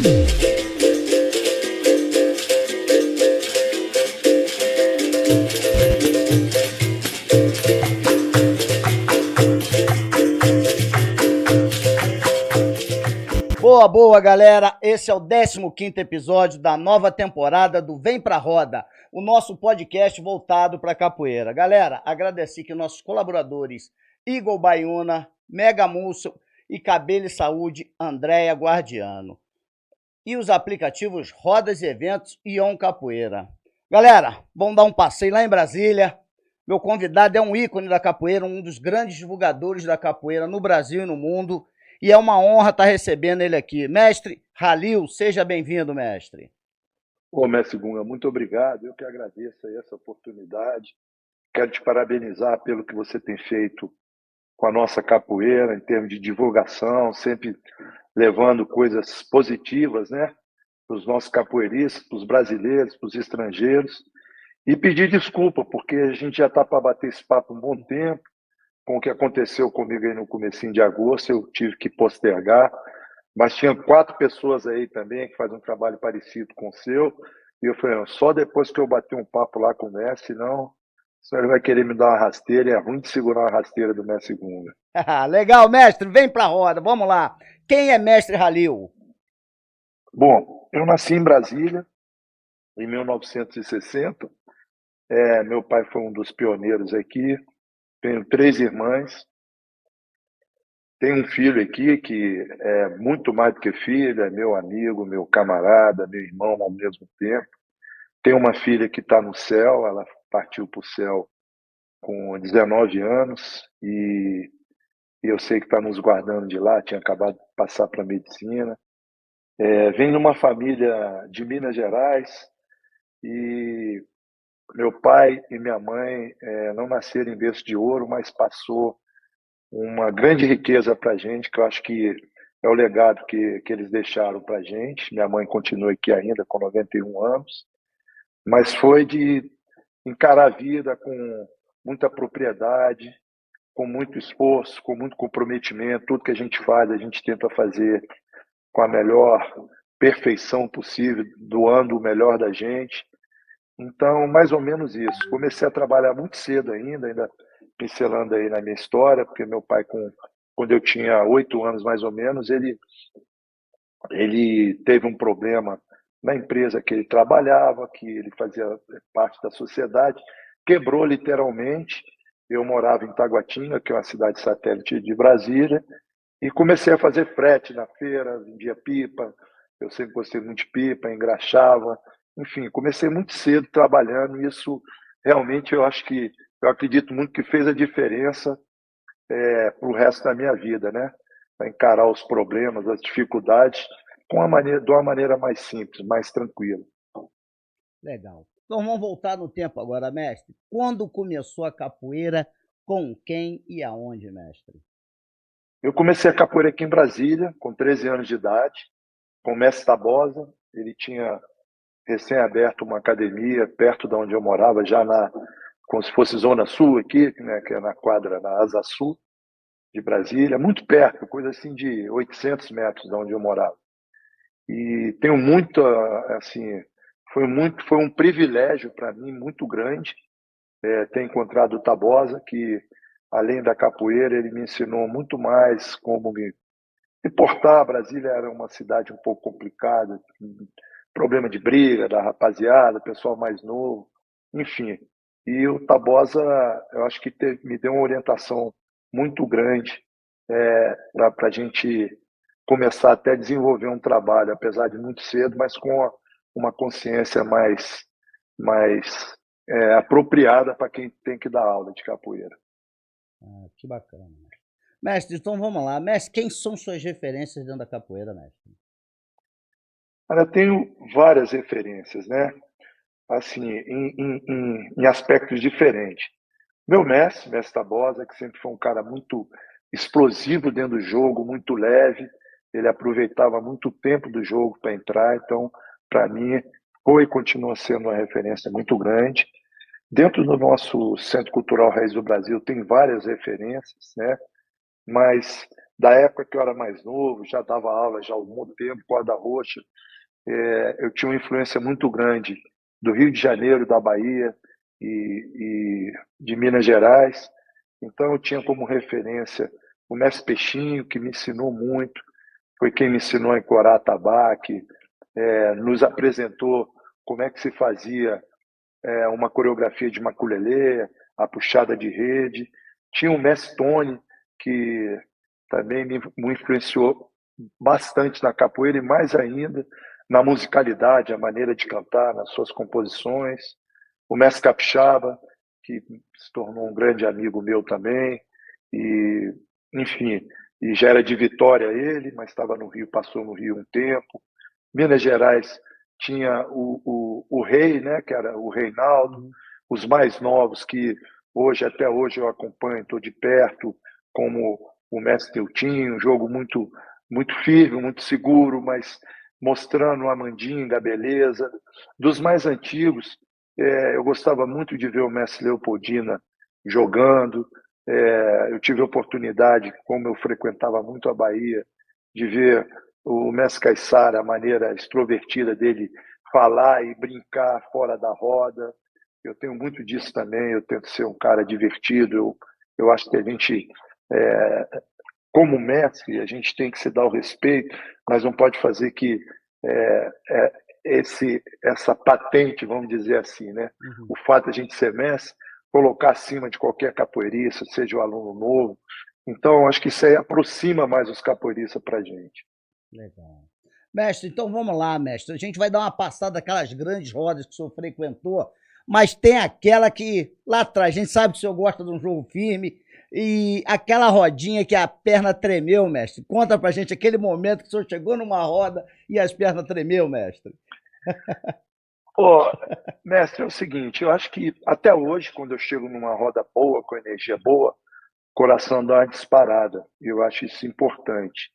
Boa, boa, galera! Esse é o 15º episódio da nova temporada do Vem Pra Roda, o nosso podcast voltado para capoeira. Galera, agradecer aqui nossos colaboradores Igor Baiuna, Mega Múcio e Cabelo e Saúde, Andréia Guardiano. E os aplicativos Rodas e Eventos e On Capoeira. Galera, vamos dar um passeio lá em Brasília. Meu convidado é um ícone da capoeira, um dos grandes divulgadores da capoeira no Brasil e no mundo. E é uma honra estar recebendo ele aqui. Mestre Halil, seja bem-vindo, mestre. Ô, mestre Gunga, muito obrigado. Eu que agradeço aí essa oportunidade. Quero te parabenizar pelo que você tem feito com a nossa capoeira, em termos de divulgação, sempre levando coisas positivas, né, para os nossos capoeiristas, para os brasileiros, para os estrangeiros. E pedir desculpa, porque a gente já está para bater esse papo um bom tempo. Com o que aconteceu comigo aí no comecinho de agosto, eu tive que postergar, mas tinha 4 pessoas aí também que fazem um trabalho parecido com o seu, e eu falei, só depois que eu bater um papo lá com o mestre, senão ele vai querer me dar uma rasteira, e é ruim de segurar uma rasteira do mestre Gunga. Legal, mestre, vem pra roda, vamos lá. Quem é mestre Halil? Bom, eu nasci em Brasília, em 1960, meu pai foi um dos pioneiros aqui, tenho 3 irmãs, tenho um filho aqui que é muito mais do que filho, é meu amigo, meu camarada, meu irmão ao mesmo tempo. Tenho uma filha que está no céu, ela partiu para o céu com 19 anos e eu sei que está nos guardando de lá, tinha acabado de passar para a medicina. Venho de uma família de Minas Gerais e meu pai e minha mãe não nasceram em berço de ouro, mas passou uma grande riqueza para a gente, que eu acho que é o legado que eles deixaram para a gente. Minha mãe continua aqui ainda com 91 anos, mas foi de encarar a vida com muita propriedade, com muito esforço, com muito comprometimento. Tudo que a gente faz, a gente tenta fazer com a melhor perfeição possível, doando o melhor da gente. Então, mais ou menos isso. Comecei a trabalhar muito cedo ainda pincelando aí na minha história, porque meu pai, quando eu tinha 8 anos mais ou menos, ele teve um problema na empresa que ele trabalhava, que ele fazia parte da sociedade, quebrou literalmente. Eu morava em Taguatinga, que é uma cidade satélite de Brasília, e comecei a fazer frete na feira, vendia pipa, eu sempre gostei muito de pipa, engraxava, enfim, comecei muito cedo trabalhando, e isso realmente eu acredito muito que fez a diferença para o resto da minha vida, né? Para encarar os problemas, as dificuldades de uma maneira mais simples, mais tranquila. Legal. Então vamos voltar no tempo agora, mestre. Quando começou a capoeira, com quem e aonde, mestre? Eu comecei a capoeira aqui em Brasília, com 13 anos de idade, com o mestre Tabosa. Ele tinha recém-aberto uma academia perto de onde eu morava, como se fosse Zona Sul aqui, né, que é na quadra, na Asa Sul de Brasília, muito perto, coisa assim de 800 metros de onde eu morava. E tenho muito, assim, foi um privilégio para mim muito grande ter encontrado o Tabosa, que além da capoeira ele me ensinou muito mais como me portar. Brasília era uma cidade um pouco complicada, problema de briga da rapaziada, pessoal mais novo, enfim. E o Tabosa, eu acho que me deu uma orientação muito grande para a gente começar até a desenvolver um trabalho, apesar de muito cedo, mas com uma consciência mais apropriada para quem tem que dar aula de capoeira. Que bacana. Mestre, então vamos lá. Mestre, quem são suas referências dentro da capoeira, mestre? Eu tenho várias referências, né? Assim, em aspectos diferentes. Meu mestre Tabosa, que sempre foi um cara muito explosivo dentro do jogo, muito leve, ele aproveitava muito o tempo do jogo para entrar, então, para mim, foi e continua sendo uma referência muito grande. Dentro do nosso Centro Cultural Raiz do Brasil tem várias referências, né? Mas Da época que eu era mais novo, já dava aula já há algum tempo, corda roxa, eu tinha uma influência muito grande do Rio de Janeiro, da Bahia e de Minas Gerais. Então eu tinha como referência o mestre Peixinho, que me ensinou muito, foi quem me ensinou a encorar atabaque, nos apresentou como é que se fazia uma coreografia de maculelê, a puxada de rede. Tinha o mestre Tony, que também me influenciou bastante na capoeira e mais ainda na musicalidade, a maneira de cantar, nas suas composições. O mestre Capixaba, que se tornou um grande amigo meu também, e enfim, e já era de Vitória ele, mas estava no Rio, passou no Rio um tempo. Minas Gerais tinha o rei, né, que era o Reinaldo, os mais novos que hoje, até hoje eu acompanho, estou de perto, como o mestre Teutinho, um jogo muito firme, muito seguro, mas mostrando a mandinga, a beleza. Dos mais antigos, eu gostava muito de ver o mestre Leopoldina jogando. Eu tive a oportunidade, como eu frequentava muito a Bahia, de ver o mestre Caiçara, a maneira extrovertida dele falar e brincar fora da roda. Eu tenho muito disso também, eu tento ser um cara divertido. Eu acho que a gente, é, como mestre, a gente tem que se dar o respeito, mas não pode fazer que é, é, essa patente, vamos dizer assim, né? O fato de a gente ser mestre, colocar acima de qualquer capoeirista, seja o aluno novo. Então, acho que isso aí aproxima mais os capoeiristas para a gente. Legal. Mestre, então vamos lá, mestre. A gente vai dar uma passada daquelas grandes rodas que o senhor frequentou, mas tem aquela que lá atrás, a gente sabe que o senhor gosta de um jogo firme, e aquela rodinha que a perna tremeu, mestre. Conta pra gente aquele momento que o senhor chegou numa roda e as pernas tremeu, mestre. Pô, mestre, é o seguinte, eu acho que até hoje, quando eu chego numa roda boa, com energia boa, o coração dá uma disparada. E eu acho isso importante.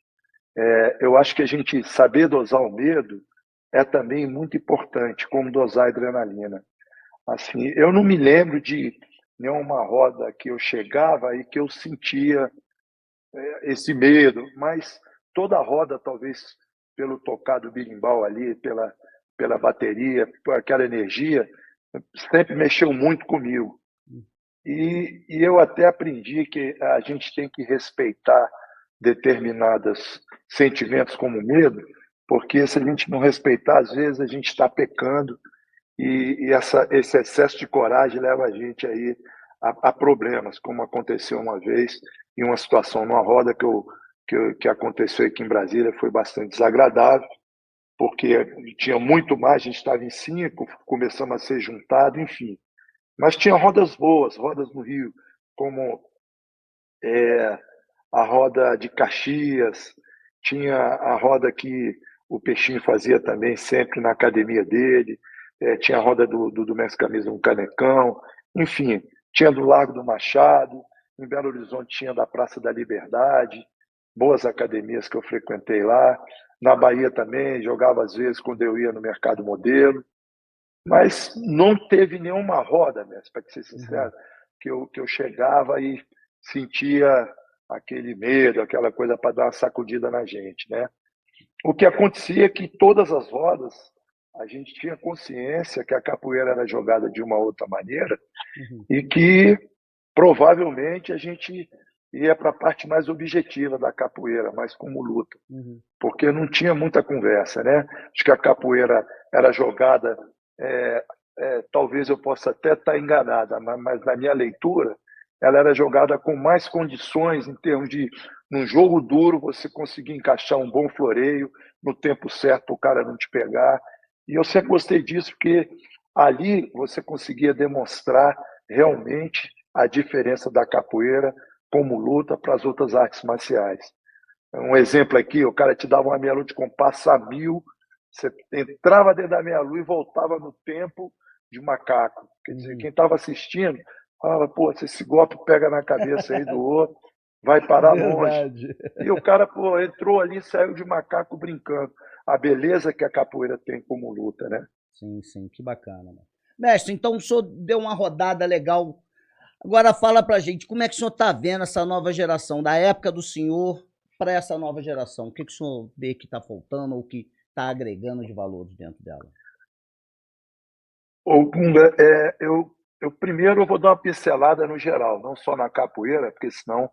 Eu acho que a gente saber dosar o medo é também muito importante, como dosar a adrenalina. Assim, eu não me lembro de nenhuma roda que eu chegava e que eu sentia esse medo, mas toda a roda, talvez pelo tocar do berimbau ali, pela bateria, por aquela energia, sempre mexeu muito comigo. E eu até aprendi que a gente tem que respeitar determinados sentimentos como medo, porque se a gente não respeitar, às vezes a gente está pecando esse excesso de coragem leva a gente aí a problemas, como aconteceu uma vez em uma situação numa roda que aconteceu aqui em Brasília, foi bastante desagradável, porque tinha muito mais, a gente estava em 5, começamos a ser juntado, enfim. Mas tinha rodas boas, rodas no Rio, como é, a roda de Caxias, tinha a roda que o Peixinho fazia também sempre na academia dele, tinha a roda do Mestre Camisa no Canecão, enfim, tinha do Lago do Machado, em Belo Horizonte tinha da Praça da Liberdade, boas academias que eu frequentei lá, na Bahia também, jogava às vezes quando eu ia no Mercado Modelo, mas não teve nenhuma roda, mesmo, para ser sincero, que eu chegava e sentia aquele medo, aquela coisa para dar uma sacudida na gente, né? O que acontecia é que todas as rodas a gente tinha consciência que a capoeira era jogada de uma outra maneira e que provavelmente a gente ia para a parte mais objetiva da capoeira, mais como luta, porque não tinha muita conversa, né? Acho que a capoeira era jogada, talvez eu possa até estar enganada, mas na minha leitura ela era jogada com mais condições em termos de, num jogo duro, você conseguir encaixar um bom floreio no tempo certo para o cara não te pegar. E eu sempre gostei disso, porque ali você conseguia demonstrar realmente a diferença da capoeira como luta para as outras artes marciais. Um exemplo aqui, o cara te dava uma meia-lua de compasso a 1000, você entrava dentro da meia-lua e voltava no tempo de macaco. Quer dizer, quem estava assistindo falava, pô, se esse golpe pega na cabeça aí do outro, vai parar longe. Verdade. E o cara, pô, entrou ali e saiu de macaco brincando. A beleza que a capoeira tem como luta, né? Sim, sim, que bacana, né? Mestre, então o senhor deu uma rodada legal. Agora fala pra gente, como é que o senhor tá vendo essa nova geração, da época do senhor para essa nova geração? O que o senhor vê que está faltando ou que está agregando de valores dentro dela? Ô, Gunga, eu primeiro eu vou dar uma pincelada no geral, não só na capoeira, porque senão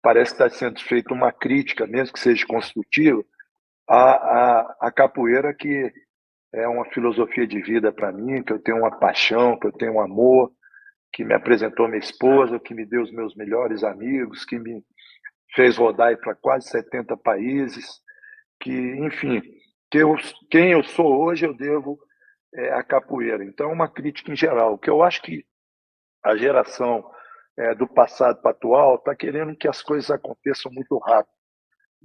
parece que está sendo feita uma crítica, mesmo que seja construtiva, à capoeira, que é uma filosofia de vida para mim, que eu tenho uma paixão, que eu tenho um amor, que me apresentou minha esposa, que me deu os meus melhores amigos, que me fez rodar para quase 70 países, que, enfim, que eu, quem eu sou hoje eu devo à capoeira. Então, é uma crítica em geral, que eu acho que a geração do passado para atual está querendo que as coisas aconteçam muito rápido,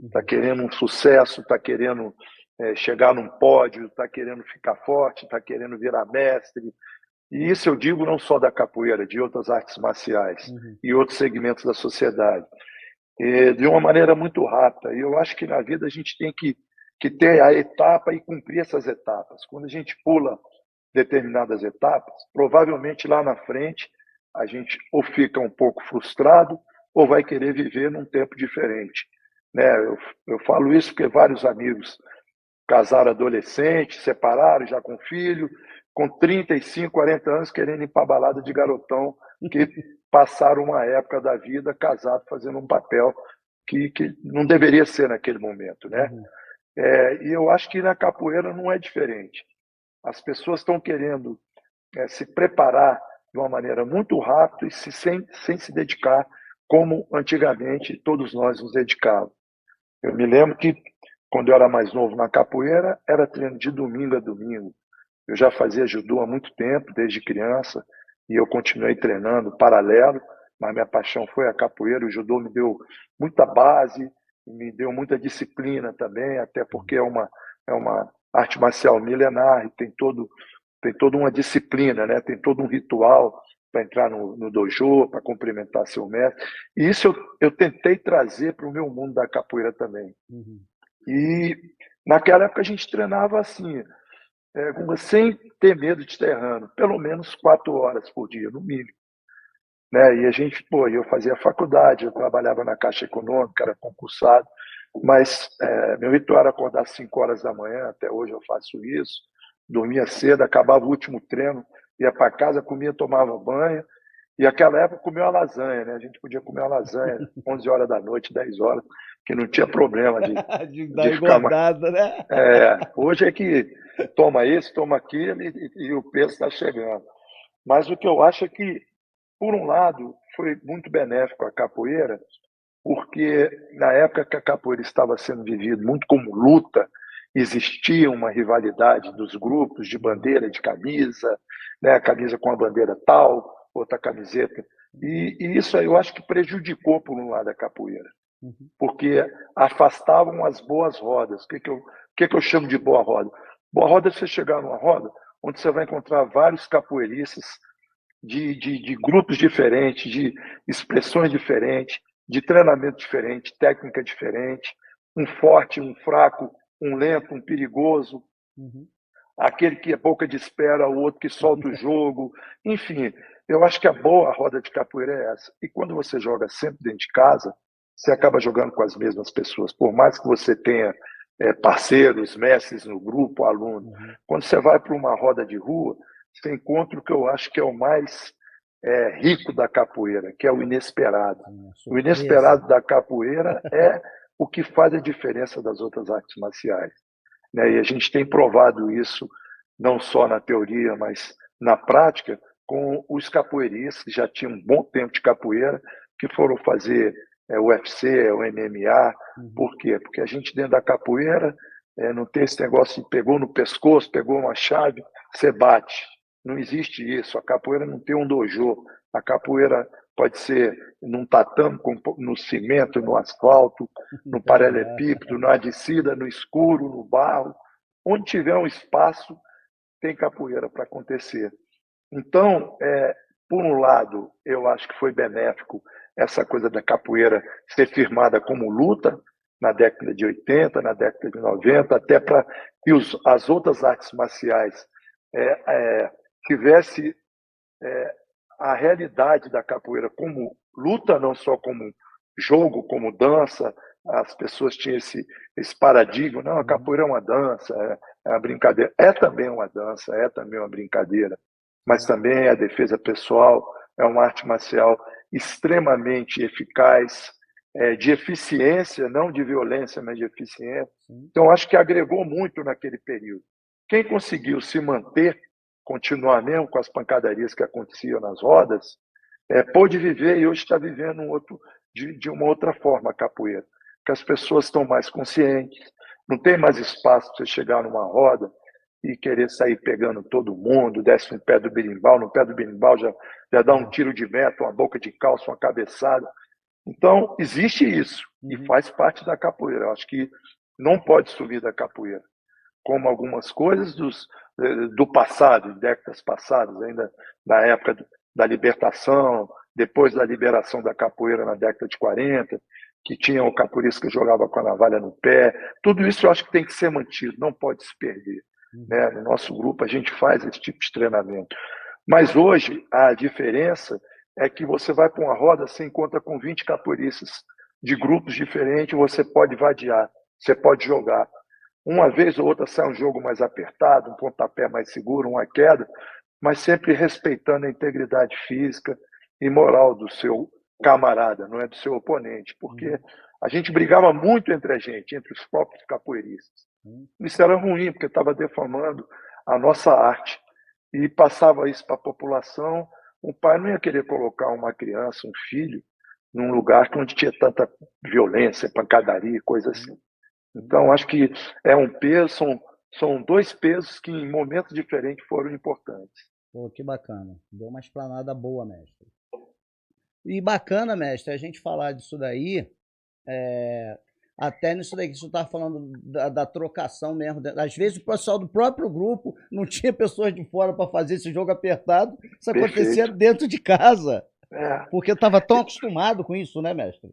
está querendo um sucesso, está querendo chegar num pódio, está querendo ficar forte, está querendo virar mestre. E isso eu digo não só da capoeira, de outras artes marciais e outros segmentos da sociedade, de uma maneira muito rápida. E eu acho que na vida a gente tem que ter a etapa e cumprir essas etapas. Quando a gente pula determinadas etapas, provavelmente lá na frente a gente ou fica um pouco frustrado ou vai querer viver num tempo diferente. Né? Eu falo isso porque vários amigos casaram adolescentes, separaram, já com filho, com 35, 40 anos, querendo ir para a balada de garotão, que passaram uma época da vida casado, fazendo um papel que não deveria ser naquele momento. Né? E eu acho que na capoeira não é diferente. As pessoas estão querendo se preparar de uma maneira muito rápida e sem se dedicar como antigamente todos nós nos dedicávamos. Eu me lembro que quando eu era mais novo na capoeira, era treino de domingo a domingo. Eu já fazia judô há muito tempo, desde criança, e eu continuei treinando paralelo, mas minha paixão foi a capoeira. O judô me deu muita base, me deu muita disciplina também, até porque é uma arte marcial milenar e tem toda uma disciplina, né? Tem todo um ritual para entrar no dojo, para cumprimentar seu mestre. E isso eu tentei trazer para o meu mundo da capoeira também. E naquela época a gente treinava assim, sem ter medo de estar errando, pelo menos 4 horas por dia, no mínimo. Né? E a gente, eu fazia faculdade, eu trabalhava na Caixa Econômica, era concursado, mas meu ritual era acordar às 5 horas da manhã, até hoje eu faço isso, dormia cedo, acabava o último treino, ia para casa, comia, tomava banho, e naquela época comia uma lasanha, né? A gente podia comer uma lasanha 11 horas da noite, 10 horas, que não tinha problema De dar de ficar mais. engordada, né? Hoje é que toma isso, toma aquilo e o peso está chegando. Mas o que eu acho é que, por um lado, foi muito benéfico a capoeira, porque na época que a capoeira estava sendo vivida muito como luta, existia uma rivalidade dos grupos de bandeira, de camisa, né? A camisa com a bandeira tal, outra camiseta. E isso aí eu acho que prejudicou, por um lado, a capoeira, porque afastavam as boas rodas. O que eu chamo de boa roda? Boa roda é você chegar numa roda onde você vai encontrar vários capoeiristas de grupos diferentes, de expressões diferentes, de treinamento diferente, técnica diferente, um forte, um fraco, um lento, um perigoso, aquele que é boca de espera, o outro que solta o jogo, enfim, eu acho que a boa roda de capoeira é essa. E quando você joga sempre dentro de casa, você acaba jogando com as mesmas pessoas, por mais que você tenha parceiros, mestres no grupo, aluno. Quando você vai para uma roda de rua, você encontra o que eu acho que é o mais rico da capoeira, que é o inesperado. O inesperado da capoeira é o que faz a diferença das outras artes marciais. Né? E a gente tem provado isso não só na teoria, mas na prática, com os capoeiristas que já tinham um bom tempo de capoeira, que foram fazer o UFC, o MMA. Por quê? Porque a gente dentro da capoeira não tem esse negócio de pegou no pescoço, pegou uma chave, você bate. Não existe isso. A capoeira não tem um dojo. A capoeira pode ser num tatame, no cimento, no asfalto, no paralelepípedo, na descida, no escuro, no barro. Onde tiver um espaço, tem capoeira para acontecer. Então, por um lado, eu acho que foi benéfico essa coisa da capoeira ser firmada como luta na década de 80, na década de 90, até para que as outras artes marciais tivesse a realidade da capoeira como luta, não só como jogo, como dança, as pessoas tinham esse paradigma, não, a capoeira é uma dança, é uma brincadeira. É também uma dança, é também uma brincadeira, mas também é a defesa pessoal, é uma arte marcial extremamente eficaz, de eficiência, não de violência, mas de eficiência. Então, acho que agregou muito naquele período. Quem conseguiu se manter, continuar mesmo com as pancadarias que aconteciam nas rodas, pôde viver e hoje está vivendo de uma outra forma a capoeira. Que as pessoas estão mais conscientes, não tem mais espaço para você chegar numa roda e querer sair pegando todo mundo, desce no pé do berimbau, no pé do berimbau já dá um tiro de meta, uma boca de calça, uma cabeçada. Então, existe isso e faz parte da capoeira. Eu acho que não pode sumir da capoeira, como algumas coisas do passado, de décadas passadas, ainda na época da libertação, depois da liberação da capoeira na década de 40, que tinha o capoeirista que jogava com a navalha no pé. Tudo isso eu acho que tem que ser mantido, não pode se perder. Né? No nosso grupo a gente faz esse tipo de treinamento. Mas hoje a diferença é que você vai para uma roda, você encontra com 20 capoeiristas de grupos diferentes, você pode vadiar, você pode jogar. Uma vez ou outra sai um jogo mais apertado, um pontapé mais seguro, uma queda, mas sempre respeitando a integridade física e moral do seu camarada, não é do seu oponente, porque a gente brigava muito entre a gente, entre os próprios capoeiristas. Isso era ruim, porque estava defamando a nossa arte. E passava isso para a população, o pai não ia querer colocar uma criança, um filho, num lugar onde tinha tanta violência, pancadaria, coisa assim. Então, acho que é um peso, são dois pesos que em momentos diferentes foram importantes. Pô, que bacana. Deu uma explanada boa, mestre. E bacana, mestre, a gente falar disso daí, até nisso daí que você estava falando da trocação mesmo. Às vezes o pessoal do próprio grupo não tinha pessoas de fora para fazer esse jogo apertado, isso acontecia dentro de casa. Porque estava tão acostumado com isso, né, mestre?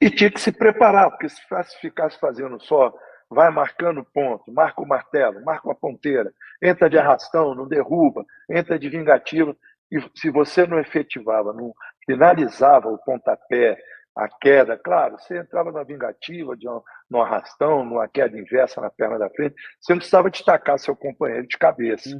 E tinha que se preparar, porque se ficasse fazendo só, vai marcando ponto, marca o martelo, marca uma ponteira, entra de arrastão, não derruba, entra de vingativa, e se você não efetivava, não finalizava o pontapé, a queda, claro, você entrava na vingativa, no arrastão, numa queda inversa na perna da frente, você não precisava destacar seu companheiro de cabeça.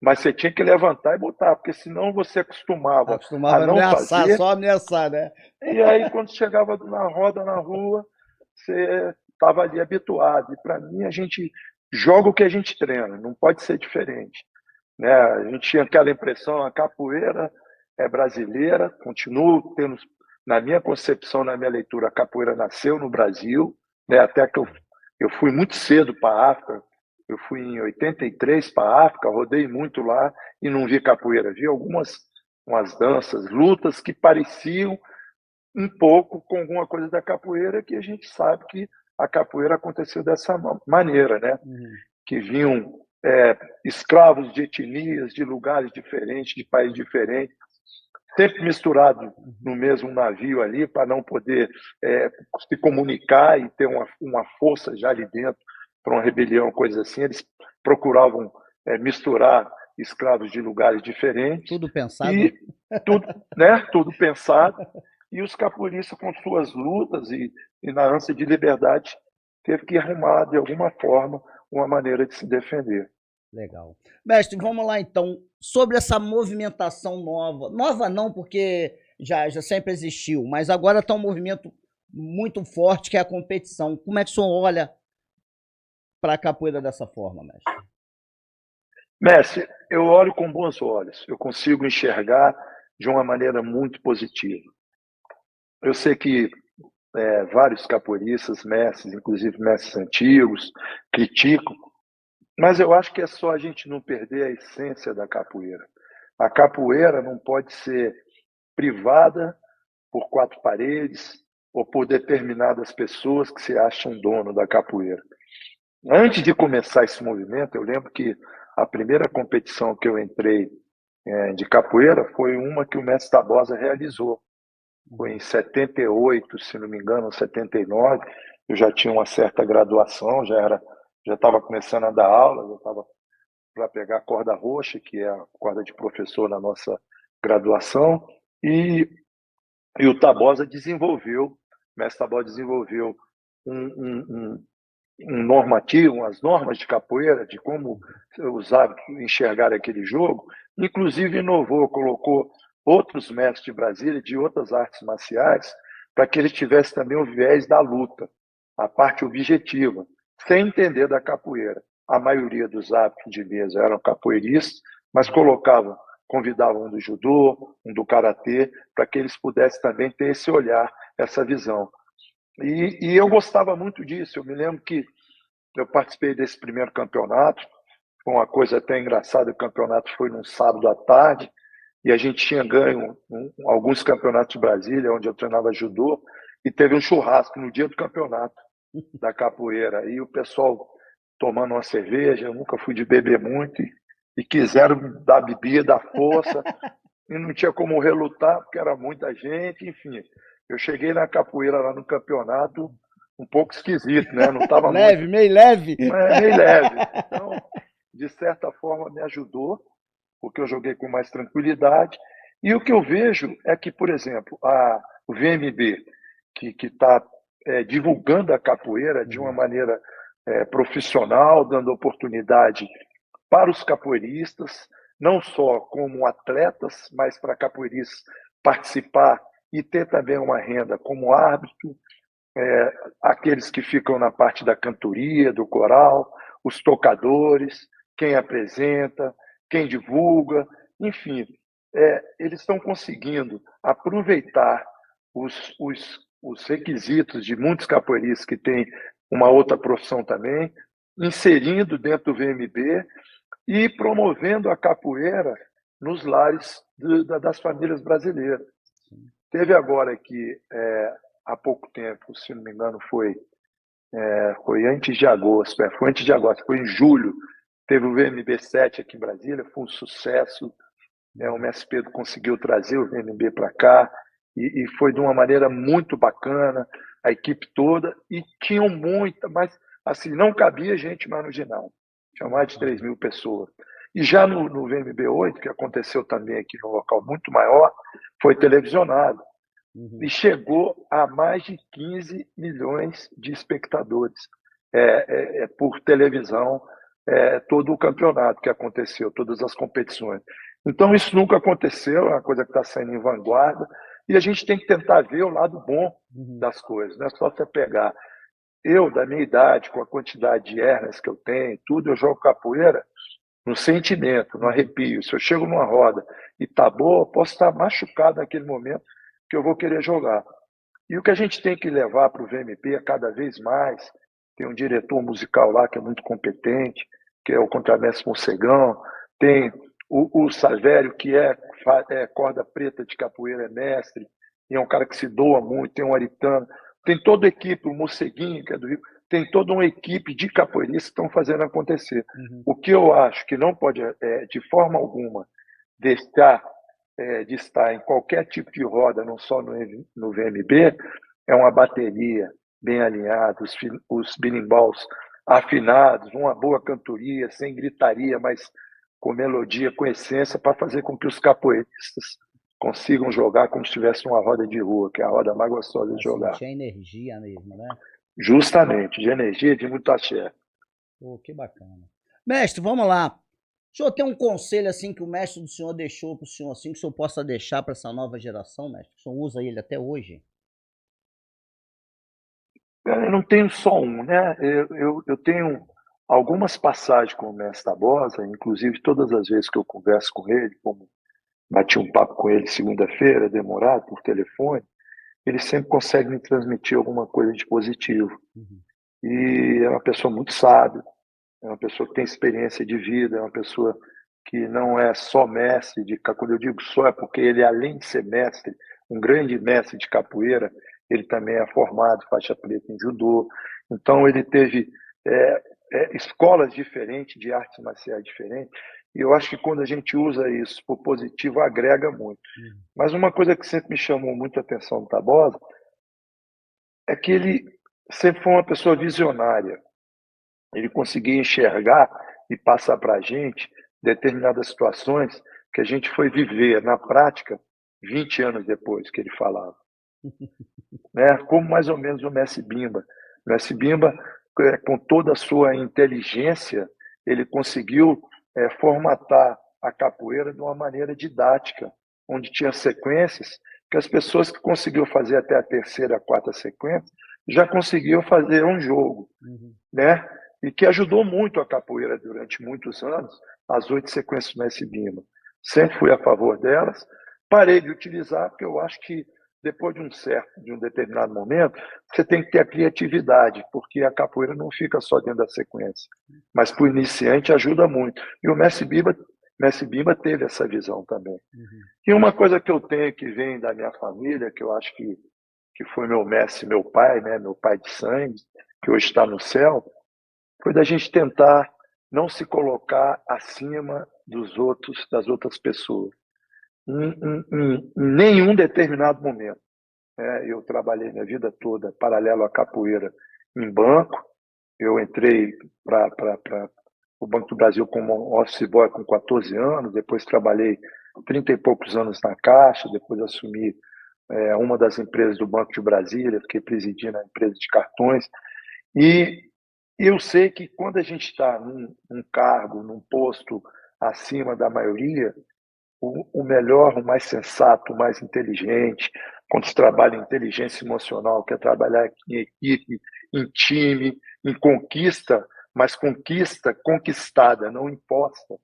Mas você tinha que levantar e botar, porque senão você acostumava a não ameaçar, fazer. só ameaçar, né? E aí, quando chegava na roda, na rua, você estava ali habituado. E para mim, a gente joga o que a gente treina, não pode ser diferente. Né? A gente tinha aquela impressão, a capoeira é brasileira, continuo tendo, na minha concepção, na minha leitura, a capoeira nasceu no Brasil, né? Até que eu fui muito cedo para a África, eu fui em 83 para a África, rodei muito lá e não vi capoeira, vi umas danças, lutas que pareciam um pouco com alguma coisa da capoeira, que a gente sabe que a capoeira aconteceu dessa maneira, né? Que vinham escravos de etnias, de lugares diferentes, de países diferentes, sempre misturado no mesmo navio ali, para não poder se comunicar e ter uma força já ali dentro para uma rebelião, coisa assim. Eles procuravam misturar escravos de lugares diferentes. Tudo pensado. E tudo pensado. E os capoeiristas, com suas lutas e na ânsia de liberdade, teve que arrumar, de alguma forma, uma maneira de se defender. Legal. Mestre, vamos lá então, sobre essa movimentação nova. Nova não, porque já sempre existiu, mas agora está um movimento muito forte, que é a competição. Como é que o senhor olha para a capoeira dessa forma, mestre? Mestre, eu olho com bons olhos. Eu consigo enxergar de uma maneira muito positiva. Eu sei que vários capoeiristas, mestres, inclusive mestres antigos, criticam, mas eu acho que é só a gente não perder a essência da capoeira. A capoeira não pode ser privada por quatro paredes ou por determinadas pessoas que se acham dono da capoeira. Antes de começar esse movimento, eu lembro que a primeira competição que eu entrei de capoeira foi uma que o mestre Tabosa realizou. Foi em 78, se não me engano, 79. Eu já tinha uma certa graduação, já estava começando a dar aula, já estava para pegar a corda roxa, que é a corda de professor na nossa graduação, e o Tabosa o mestre Tabosa desenvolveu um normativo, umas normas de capoeira, de como os árbitros enxergarem aquele jogo, inclusive inovou, colocou outros mestres de Brasília, de outras artes marciais, para que ele tivesse também o viés da luta, a parte objetiva, sem entender da capoeira. A maioria dos árbitros de mesa eram capoeiristas, mas convidavam um do judô, um do karatê, para que eles pudessem também ter esse olhar, essa visão. E eu gostava muito disso. Eu me lembro que eu participei desse primeiro campeonato, foi uma coisa até engraçada, o campeonato foi num sábado à tarde, e a gente tinha ganho alguns campeonatos de Brasília, onde eu treinava judô, e teve um churrasco no dia do campeonato da capoeira. E o pessoal tomando uma cerveja, eu nunca fui de beber muito, e quiseram dar bebida, a força, e não tinha como relutar, porque era muita gente, enfim. Eu cheguei na capoeira lá no campeonato um pouco esquisito, né? Não estava Leve, muito, meio leve. meio leve. Então, de certa forma, me ajudou, porque eu joguei com mais tranquilidade. E o que eu vejo é que, por exemplo, o VMB, que está divulgando a capoeira de uma maneira profissional, dando oportunidade para os capoeiristas, não só como atletas, mas para capoeiristas participar e ter também uma renda como árbitro, aqueles que ficam na parte da cantoria, do coral, os tocadores, quem apresenta, quem divulga, enfim, eles estão conseguindo aproveitar os requisitos de muitos capoeiristas que têm uma outra profissão também, inserindo dentro do VMB e promovendo a capoeira nos lares das famílias brasileiras. Teve agora aqui, há pouco tempo, se não me engano, foi antes de agosto, foi em julho, teve o VMB7 aqui em Brasília, foi um sucesso, o mestre Pedro conseguiu trazer o VMB para cá, e foi de uma maneira muito bacana, a equipe toda, e tinham muita, mas assim, não cabia gente mais no ginásio, tinha mais de 3.000 pessoas. E já no VMB8, que aconteceu também aqui num local muito maior, foi televisionado. E chegou a mais de 15 milhões de espectadores por televisão, todo o campeonato que aconteceu, todas as competições. Então, isso nunca aconteceu, é uma coisa que está saindo em vanguarda, e a gente tem que tentar ver o lado bom das coisas, não é só você pegar. Eu, da minha idade, com a quantidade de hérnias que eu tenho, tudo, eu jogo capoeira no sentimento, no arrepio. Se eu chego numa roda e tá boa, eu posso estar machucado naquele momento que eu vou querer jogar. E o que a gente tem que levar para o VMP é cada vez mais, tem um diretor musical lá que é muito competente, que é o contramestre Mocegão, tem o Savério, que é corda preta de capoeira, é mestre, e é um cara que se doa muito, tem um Aritano, tem toda a equipe, o Moceguinho, que é do Rio, tem toda uma equipe de capoeiristas que estão fazendo acontecer. O que eu acho que não pode, de forma alguma, deixar de estar em qualquer tipo de roda, não só no VMB, é uma bateria bem alinhada, os birimbaus afinados, uma boa cantoria, sem gritaria, mas com melodia, com essência, para fazer com que os capoeiristas consigam jogar como se estivesse uma roda de rua, que é a roda mais gostosa de jogar. Sentir a energia mesmo, né? Justamente, de energia, de muito axé. Pô, que bacana. Mestre, vamos lá. O senhor tem um conselho assim que o mestre do senhor deixou para o senhor, assim, que o senhor possa deixar para essa nova geração, mestre? O senhor usa ele até hoje? Eu não tenho só um, né? Eu tenho algumas passagens com o mestre Tabosa, inclusive todas as vezes que eu converso com ele, como bati um papo com ele segunda-feira, demorado, por telefone, ele sempre consegue me transmitir alguma coisa de positivo. E é uma pessoa muito sábia, é uma pessoa que tem experiência de vida, é uma pessoa que não é só mestre de capoeira. Quando eu digo só, é porque ele, além de ser mestre, um grande mestre de capoeira, ele também é formado faixa preta em judô. Então, ele teve escolas diferentes, de artes marciais diferentes, e eu acho que quando a gente usa isso por positivo, agrega muito. Mas uma coisa que sempre me chamou muito a atenção do Tabosa é que ele sempre foi uma pessoa visionária. Ele conseguia enxergar e passar para a gente determinadas situações que a gente foi viver na prática 20 anos depois que ele falava. Né? Como mais ou menos o Messi Bimba. O Mestre Bimba, com toda a sua inteligência, ele conseguiu formatar a capoeira de uma maneira didática, onde tinha sequências que as pessoas que conseguiam fazer até a terceira, a quarta sequência, já conseguiam fazer um jogo, né? E que ajudou muito a capoeira durante muitos anos, as 8 sequências do Mestre Bimba. Sempre fui a favor delas, parei de utilizar, porque eu acho que depois de um determinado momento, você tem que ter a criatividade, porque a capoeira não fica só dentro da sequência. Mas para o iniciante ajuda muito. E o Mestre Bimba teve essa visão também. E uma coisa que eu tenho que vem da minha família, que eu acho que foi meu mestre, meu pai, né, meu pai de sangue, que hoje está no céu, foi da gente tentar não se colocar acima das outras pessoas. Em nenhum determinado momento. Eu trabalhei minha vida toda paralelo à capoeira em banco. Eu entrei para o Banco do Brasil como office boy com 14 anos, depois trabalhei 30 e poucos anos na Caixa, depois assumi uma das empresas do Banco de Brasília, fiquei presidindo a empresa de cartões. E eu sei que quando a gente está num cargo, num posto acima da maioria, o melhor, o mais sensato, o mais inteligente, quando se trabalha em inteligência emocional, que é trabalhar em equipe, em time, em conquista, mas conquista conquistada, não imposta,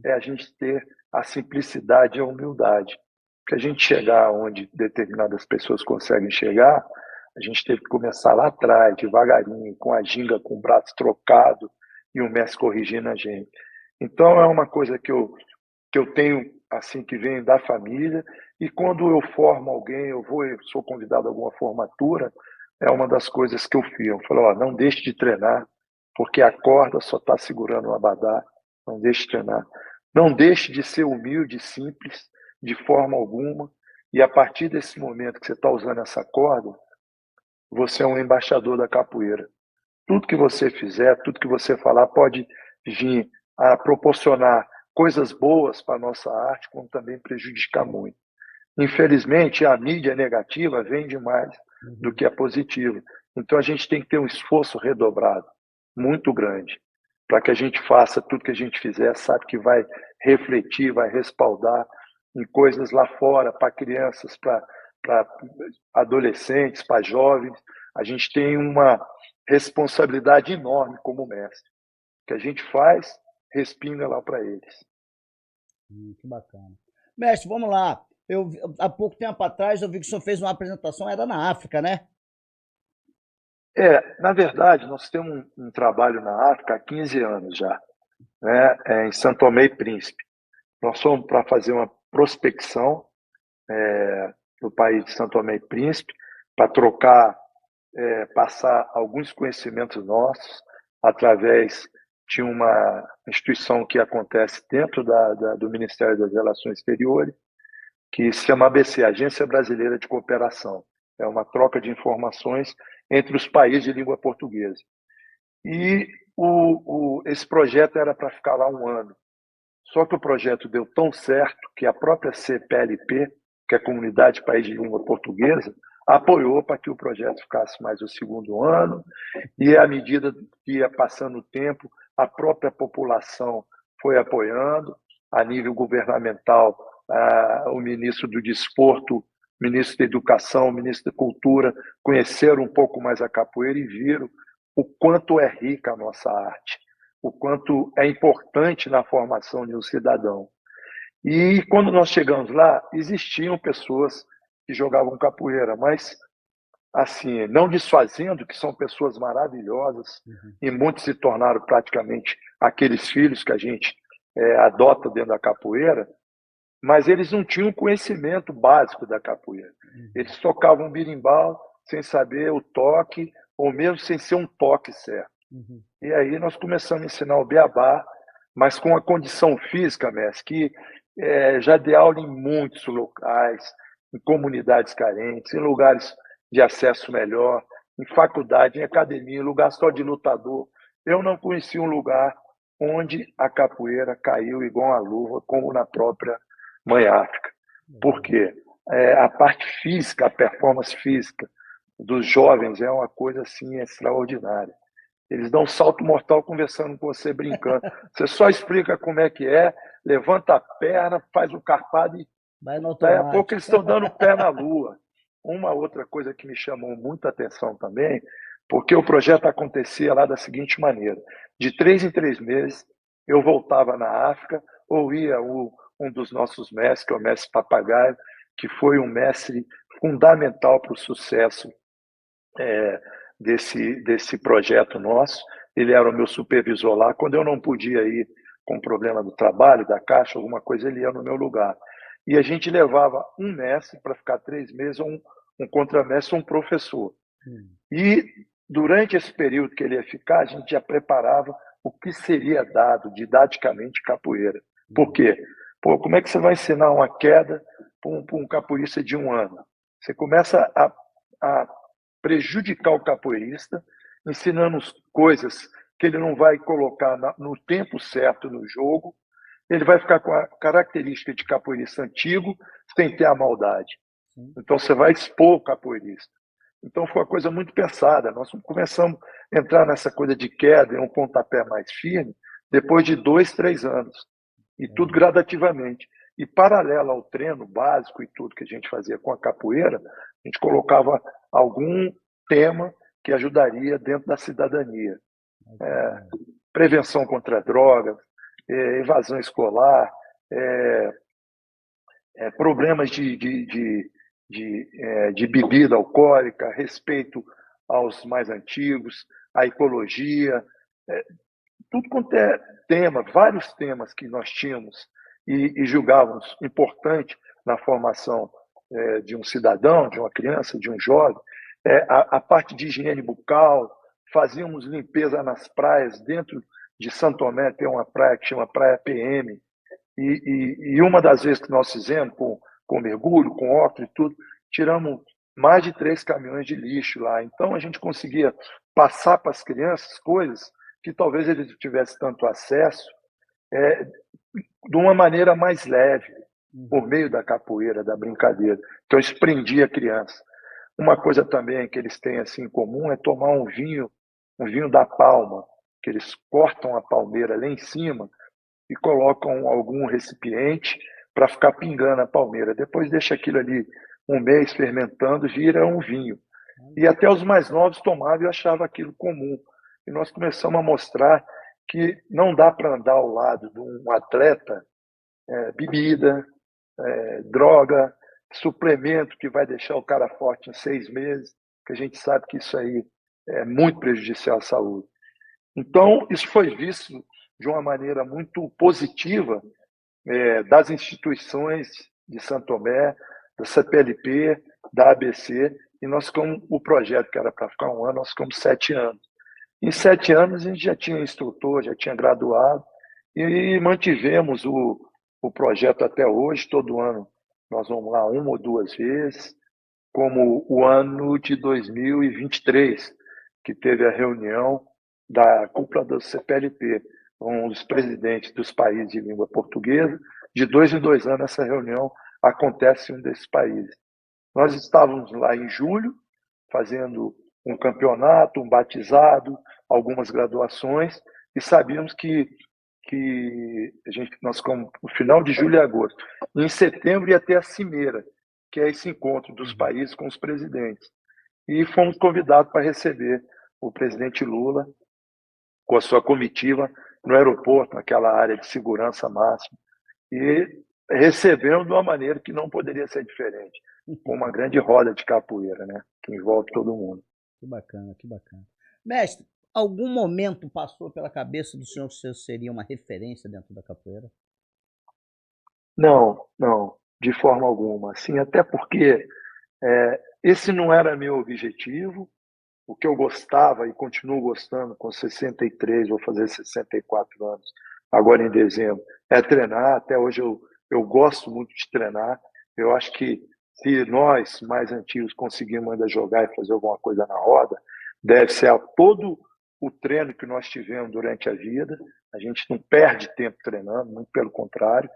é a gente ter a simplicidade e a humildade. Para a gente chegar onde determinadas pessoas conseguem chegar, a gente teve que começar lá atrás, devagarinho, com a ginga, com o braço trocado e o mestre corrigindo a gente. Então, é uma coisa que eu tenho assim que vem da família, e quando eu formo alguém, eu sou convidado a alguma formatura, é uma das coisas que eu fiz. Eu falo, ó, não deixe de treinar, porque a corda só está segurando o abadá, não deixe de treinar. Não deixe de ser humilde, simples, de forma alguma, e a partir desse momento que você está usando essa corda, você é um embaixador da capoeira. Tudo que você fizer, tudo que você falar pode vir a proporcionar coisas boas para a nossa arte, como também prejudicar muito. Infelizmente, a mídia negativa vende mais do que a positiva. Então, a gente tem que ter um esforço redobrado, muito grande, para que a gente faça tudo que a gente fizer, sabe que vai refletir, vai respaldar em coisas lá fora, para crianças, para adolescentes, para jovens. A gente tem uma responsabilidade enorme como mestre. O que a gente faz, respinga lá para eles. Que bacana. Mestre, vamos lá. Há pouco tempo atrás, eu vi que o senhor fez uma apresentação, era na África, né? Na verdade, nós temos um trabalho na África há 15 anos já, né, em São Tomé e Príncipe. Nós fomos para fazer uma prospecção no país de São Tomé e Príncipe, para trocar, passar alguns conhecimentos nossos através de uma instituição que acontece dentro do Ministério das Relações Exteriores, que se chama ABC, Agência Brasileira de Cooperação. É uma troca de informações entre os países de língua portuguesa. E esse projeto era para ficar lá um ano. Só que o projeto deu tão certo que a própria CPLP, que é a Comunidade de País de Língua Portuguesa, apoiou para que o projeto ficasse mais o segundo ano, e à medida que ia passando o tempo, a própria população foi apoiando, a nível governamental, o ministro do Desporto, o ministro da Educação, o ministro da Cultura conheceram um pouco mais a capoeira e viram o quanto é rica a nossa arte, o quanto é importante na formação de um cidadão. E quando nós chegamos lá, existiam pessoas que jogavam capoeira, mas assim, não desfazendo que são pessoas maravilhosas, e muitos se tornaram praticamente aqueles filhos que a gente adota dentro da capoeira, mas eles não tinham conhecimento básico da capoeira. Eles tocavam birimbau sem saber o toque, ou mesmo sem ser um toque certo. E aí nós começamos a ensinar o beabá, mas com a condição física, mestre, que já dei aula em muitos locais, em comunidades carentes, em lugares de acesso melhor, em faculdade, em academia, em lugar só de lutador. Eu não conheci um lugar onde a capoeira caiu igual a luva, como na própria Mãe África. Por quê? A parte física, a performance física, dos jovens é uma coisa assim extraordinária. Eles dão um salto mortal conversando com você, brincando. Você só explica como é, levanta a perna, faz o carpado e Vai no daí a pouco automático. eles estão dando pé na lua. Uma outra coisa que me chamou muita atenção também, porque o projeto acontecia lá da seguinte maneira: de 3 em 3 meses, eu voltava na África, ou ia um dos nossos mestres, que é o mestre Papagaio, que foi um mestre fundamental para o sucesso desse projeto nosso. Ele era o meu supervisor lá. Quando eu não podia ir com problema do trabalho, da caixa, alguma coisa, ele ia no meu lugar. E a gente levava um mestre para ficar 3 meses, um contramestre, um professor. E durante esse período que ele ia ficar, a gente já preparava o que seria dado didaticamente capoeira. Por quê? Pô, como é que você vai ensinar uma queda para um capoeirista de 1 ano? Você começa a prejudicar o capoeirista, ensinando coisas que ele não vai colocar no tempo certo no jogo. Ele vai ficar com a característica de capoeirista antigo, sem ter a maldade. Então você vai expor o capoeirista. Então foi uma coisa muito pensada. Nós começamos a entrar nessa coisa de queda, em um pontapé mais firme, depois de 2, 3 anos. E tudo gradativamente. E paralelo ao treino básico e tudo que a gente fazia com a capoeira, a gente colocava algum tema que ajudaria dentro da cidadania. Prevenção contra drogas, evasão escolar, problemas de bebida alcoólica, respeito aos mais antigos, a ecologia, tudo quanto é tema, vários temas que nós tínhamos e julgávamos importante na formação de um cidadão, de uma criança, de um jovem, a parte de higiene bucal, fazíamos limpeza nas praias. Dentro de Santo Tomé tem uma praia que chama Praia PM, e uma das vezes que nós fizemos, com mergulho, com óculos e tudo, tiramos mais de 3 caminhões de lixo lá. Então a gente conseguia passar para as crianças coisas que talvez eles não tivessem tanto acesso, de uma maneira mais leve, por meio da capoeira, da brincadeira. Então isso prendia a criança. Uma coisa também que eles têm assim em comum é tomar um vinho da palma, que eles cortam a palmeira lá em cima e colocam algum recipiente para ficar pingando a palmeira. Depois deixa aquilo ali 1 mês fermentando, vira um vinho. E até os mais novos tomavam e achavam aquilo comum. E nós começamos a mostrar que não dá para andar ao lado de um atleta bebida, droga, suplemento que vai deixar o cara forte em 6 meses, que a gente sabe que isso aí é muito prejudicial à saúde. Então, isso foi visto de uma maneira muito positiva das instituições de Santo Tomé, da CPLP, da ABC, e nós ficamos, o projeto que era para ficar 1 ano, nós ficamos 7 anos. Em 7 anos a gente já tinha instrutor, já tinha graduado, e mantivemos o projeto até hoje. Todo ano nós vamos lá 1 ou 2 vezes, como o ano de 2023, que teve a reunião da cúpula do CPLP, com os presidentes dos países de língua portuguesa. De 2 em 2 anos essa reunião acontece em um desses países. Nós estávamos lá em julho, fazendo um campeonato, um batizado, algumas graduações, e sabíamos que nós ficamos no final de julho e agosto. Em setembro ia ter a cimeira, que é esse encontro dos países com os presidentes. E fomos convidados para receber o presidente Lula com a sua comitiva no aeroporto, naquela área de segurança máxima. E recebemos de uma maneira que não poderia ser diferente, com uma grande roda de capoeira, né, que envolve todo mundo. Que bacana, que bacana. Mestre, algum momento passou pela cabeça do senhor que você seria uma referência dentro da capoeira? Não, não, de forma alguma. Assim, até porque esse não era meu objetivo. O que eu gostava e continuo gostando com 63, vou fazer 64 anos agora em dezembro, é treinar. Até hoje eu gosto muito de treinar. Eu acho que se nós, mais antigos, conseguimos ainda jogar e fazer alguma coisa na roda, deve ser a todo o treino que nós tivemos durante a vida. A gente não perde tempo treinando, muito pelo contrário.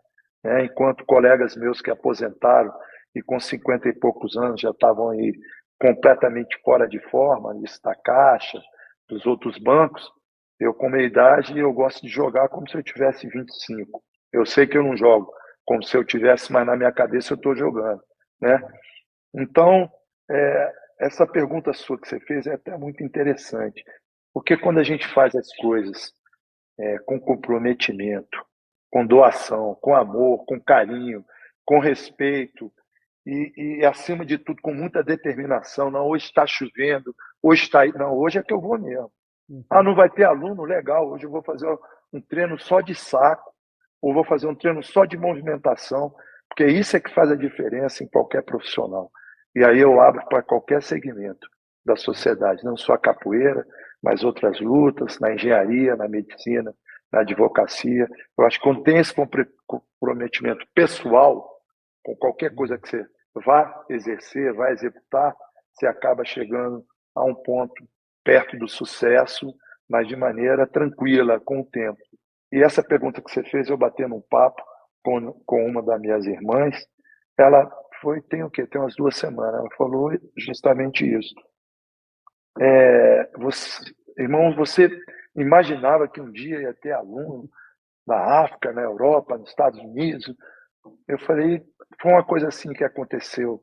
Enquanto colegas meus que aposentaram e com 50 e poucos anos já estavam aí completamente fora de forma, isso da Caixa, dos outros bancos, eu com meia idade, eu gosto de jogar como se eu tivesse 25. Eu sei que eu não jogo como se eu tivesse, mas na minha cabeça eu estou jogando, né? Então, essa pergunta sua que você fez é até muito interessante, porque quando a gente faz as coisas com comprometimento, com doação, com amor, com carinho, com respeito e acima de tudo, com muita determinação. Não, hoje está chovendo, hoje está. Não, hoje é que eu vou mesmo. Ah, Uhum. não vai ter aluno? Legal, hoje eu vou fazer um treino só de saco, ou vou fazer um treino só de movimentação, porque isso é que faz a diferença em qualquer profissional. E aí eu abro para qualquer segmento da sociedade, não só a capoeira, mas outras lutas, na engenharia, na medicina, na advocacia. Eu acho que quando tem esse comprometimento pessoal, com qualquer coisa que você vá exercer, vá executar, você acaba chegando a um ponto perto do sucesso, mas de maneira tranquila, com o tempo. E essa pergunta que você fez, eu batendo um papo com uma das minhas irmãs, ela foi, tem o quê? Tem umas 2 semanas, ela falou justamente isso. Irmãos, você imaginava que um dia ia ter aluno na África, na Europa, nos Estados Unidos? Eu falei, foi uma coisa assim que aconteceu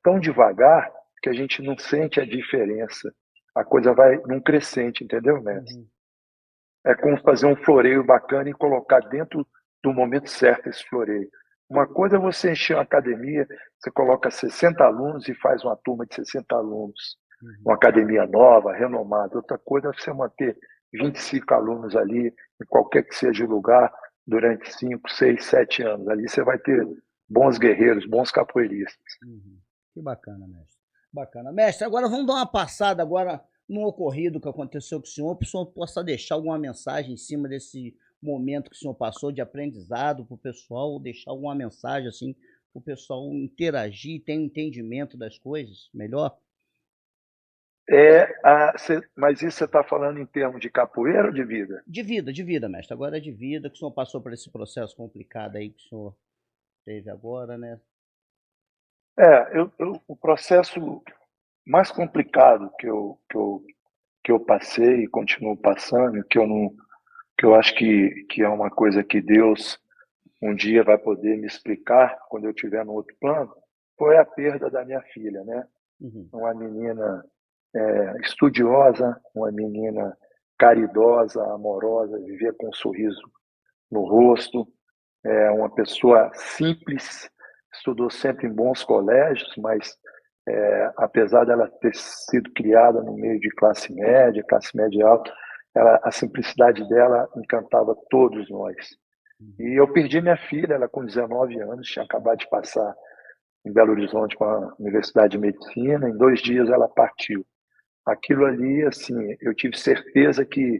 tão devagar que a gente não sente a diferença. A coisa vai num crescente, entendeu, mestre? Uhum. É como fazer um floreio bacana e colocar dentro do momento certo esse floreio. Uma coisa é você encher uma academia, você coloca 60 alunos e faz uma turma de 60 alunos. Uma Uhum. academia nova, renomada. Outra coisa é você manter 25 alunos ali, em qualquer que seja o lugar, durante 5, 6, 7 anos. Ali você vai ter bons guerreiros, bons capoeiristas. Uhum. Que bacana, mestre. Bacana. Mestre, agora vamos dar uma passada agora no ocorrido que aconteceu com o senhor, para o senhor possa deixar alguma mensagem em cima desse momento que o senhor passou de aprendizado para o pessoal, ou deixar alguma mensagem assim para o pessoal interagir, ter um entendimento das coisas melhor? Mas isso você está falando em termos de capoeira ou de vida? De vida, mestre. Agora é de vida, que o senhor passou por esse processo complicado aí que o senhor teve agora, né? O processo mais complicado que eu passei e continuo passando, que eu acho que é uma coisa que Deus um dia vai poder me explicar quando eu estiver no outro plano, foi a perda da minha filha, né? Uhum. Uma menina estudiosa, uma menina caridosa, amorosa, vivia com um sorriso no rosto, uma pessoa simples, estudou sempre em bons colégios, mas apesar dela ter sido criada no meio de classe média alta, a simplicidade dela encantava todos nós. Uhum. E eu perdi minha filha, ela com 19 anos, tinha acabado de passar em Belo Horizonte com a Universidade de Medicina, em 2 dias ela partiu. Aquilo ali, assim, eu tive certeza que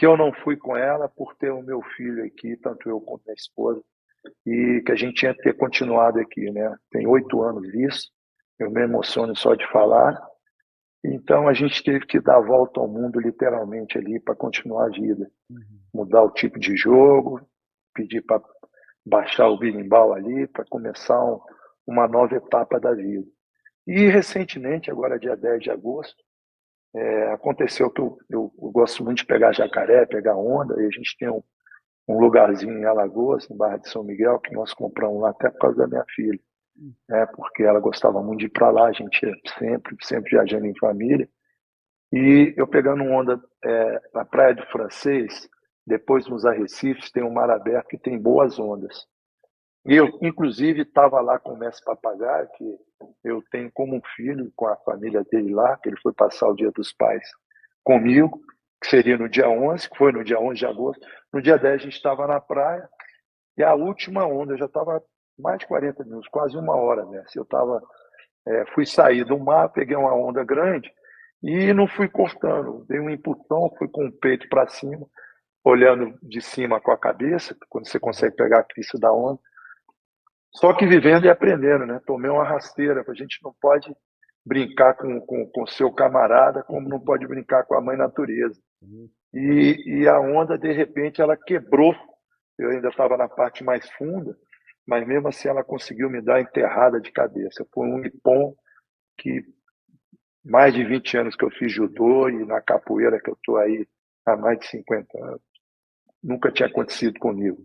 eu não fui com ela por ter o meu filho aqui, tanto eu quanto minha esposa, e que a gente tinha que ter continuado aqui, né? Tem 8 anos isso, eu me emociono só de falar. Então a gente teve que dar a volta ao mundo literalmente ali para continuar a vida, Uhum. mudar o tipo de jogo, pedir para baixar o berimbau ali para começar uma nova etapa da vida. E recentemente, agora dia 10 de agosto, aconteceu que eu gosto muito de pegar jacaré, pegar onda, e a gente tem um lugarzinho em Alagoas, no bairro de São Miguel, que nós compramos lá até por causa da minha filha, né? Porque ela gostava muito de ir para lá, a gente ia sempre viajando em família. E eu pegando onda na Praia do Francês, depois nos arrecifes, tem um mar aberto que tem boas ondas. E eu, inclusive, estava lá com o mestre Papagaio, que eu tenho como um filho, com a família dele lá, que ele foi passar o Dia dos Pais comigo, que seria no dia 11, que foi no dia 11 de agosto. No dia 10 a gente estava na praia, e a última onda, eu já estava mais de 40 minutos, quase 1 hora, né? Fui sair do mar, peguei uma onda grande e não fui cortando. Dei um imputão, fui com o peito para cima, olhando de cima com a cabeça, quando você consegue pegar a crista da onda. Só que vivendo e aprendendo, né? Tomei uma rasteira, a gente não pode brincar com seu camarada, como não pode brincar com a mãe natureza. Uhum. E a onda, de repente, ela quebrou. Eu ainda estava na parte mais funda, mas mesmo assim ela conseguiu me dar enterrada de cabeça. Foi um ipom que mais de 20 anos que eu fiz judô e na capoeira que eu estou aí há mais de 50 anos. Nunca tinha acontecido comigo,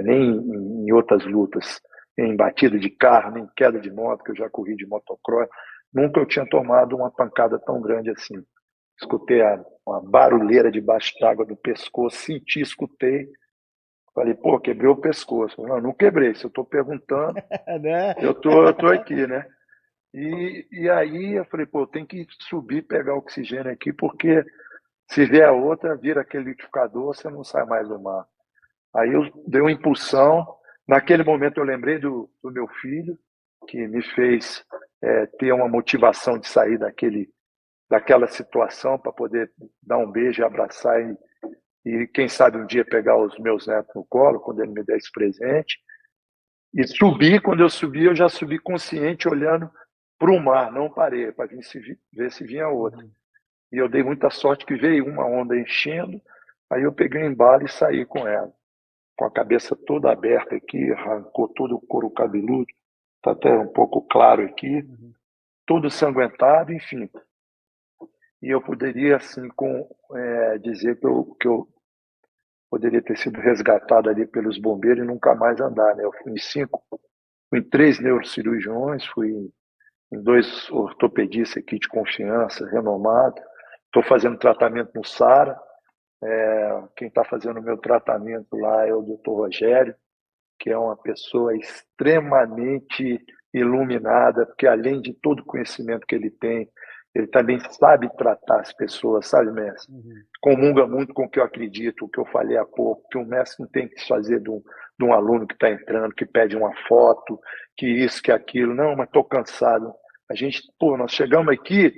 nem em outras lutas, em batida de carro, nem queda de moto, que eu já corri de motocross. Nunca eu tinha tomado uma pancada tão grande assim. Escutei uma barulheira debaixo d'água do pescoço, senti, escutei. Falei, pô, quebrei o pescoço. Não, não quebrei. Se eu estou perguntando, Né? eu tô aqui, né? E aí eu falei, pô, tem que subir, pegar oxigênio aqui, porque se vier a outra, vira aquele liquidificador, você não sai mais do mar. Aí eu dei uma impulsão. Naquele momento eu lembrei do meu filho, que me fez ter uma motivação de sair daquela situação para poder dar um beijo, abraçar e quem sabe um dia pegar os meus netos no colo, quando ele me der esse presente. E subi, quando eu subi, eu já subi consciente, olhando para o mar, não parei, para ver se vinha outra. E eu dei muita sorte que veio uma onda enchendo, aí eu peguei o embalo e saí com ela, com a cabeça toda aberta aqui, arrancou todo o couro cabeludo, está até um pouco claro aqui, todo sanguentado, enfim. E eu poderia, assim, dizer que eu poderia ter sido resgatado ali pelos bombeiros e nunca mais andar, né? Eu fui em 3 neurocirurgiões, fui em 2 ortopedistas aqui de confiança, renomado. Estou fazendo tratamento no SARA. Quem está fazendo o meu tratamento lá é o doutor Rogério, que é uma pessoa extremamente iluminada, porque além de todo o conhecimento que ele tem, ele também sabe tratar as pessoas, sabe, mestre? Comunga muito com o que eu acredito, o que eu falei há pouco, que o mestre não tem que fazer de um aluno que está entrando, que pede uma foto, que isso, que aquilo. Não, mas estou cansado. Nós chegamos aqui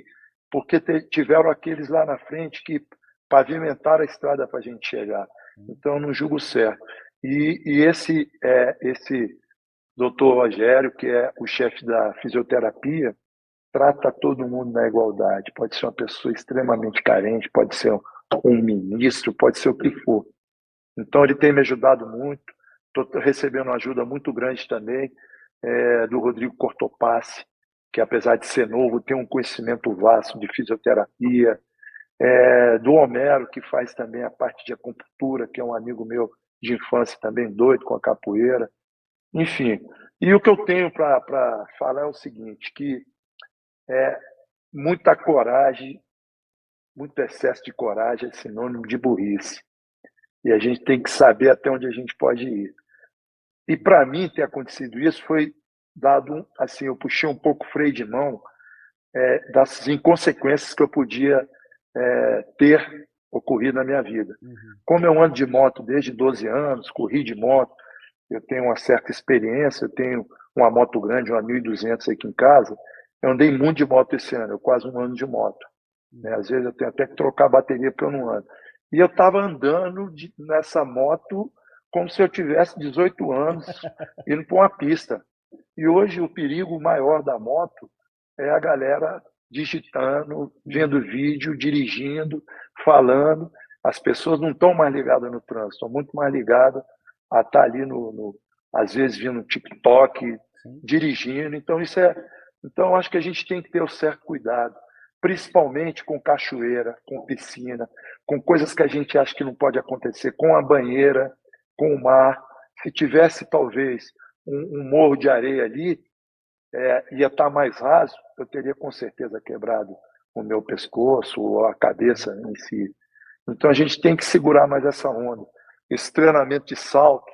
porque tiveram aqueles lá na frente que pavimentaram a estrada para a gente chegar. Então, eu não julgo certo. E esse doutor Rogério, que é o chefe da fisioterapia, trata todo mundo na igualdade. Pode ser uma pessoa extremamente carente, pode ser um ministro, pode ser o que for. Então, ele tem me ajudado muito. Estou recebendo uma ajuda muito grande também do Rodrigo Cortopassi, que apesar de ser novo, tem um conhecimento vasto de fisioterapia, do Homero, que faz também a parte de acupuntura, que é um amigo meu de infância também, doido com a capoeira. Enfim, e o que eu tenho para falar é o seguinte, que muita coragem, muito excesso de coragem é sinônimo de burrice. E a gente tem que saber até onde a gente pode ir. E para mim ter acontecido isso foi dado, assim, eu puxei um pouco o freio de mão das inconsequências que eu podia ter ocorrido na minha vida. Como eu ando de moto desde 12 anos, corri de moto, eu tenho uma certa experiência, eu tenho uma moto grande, uma 1.200 aqui em casa, eu andei muito de moto esse ano, eu quase um ano de moto. Às vezes eu tenho até que trocar a bateria porque eu não ando. E eu estava andando nessa moto como se eu tivesse 18 anos, indo para uma pista. E hoje o perigo maior da moto é a galera digitando, vendo vídeo, dirigindo, falando. As pessoas não estão mais ligadas no trânsito, estão muito mais ligadas a estar ali às vezes vindo no TikTok, dirigindo. Então então eu acho que a gente tem que ter o certo cuidado, principalmente com cachoeira, com piscina, com coisas que a gente acha que não pode acontecer, com a banheira, com o mar. Se tivesse talvez um morro de areia ali, ia estar mais raso, eu teria com certeza quebrado o meu pescoço ou a cabeça em si. Então a gente tem que segurar mais essa onda. Esse treinamento de saltos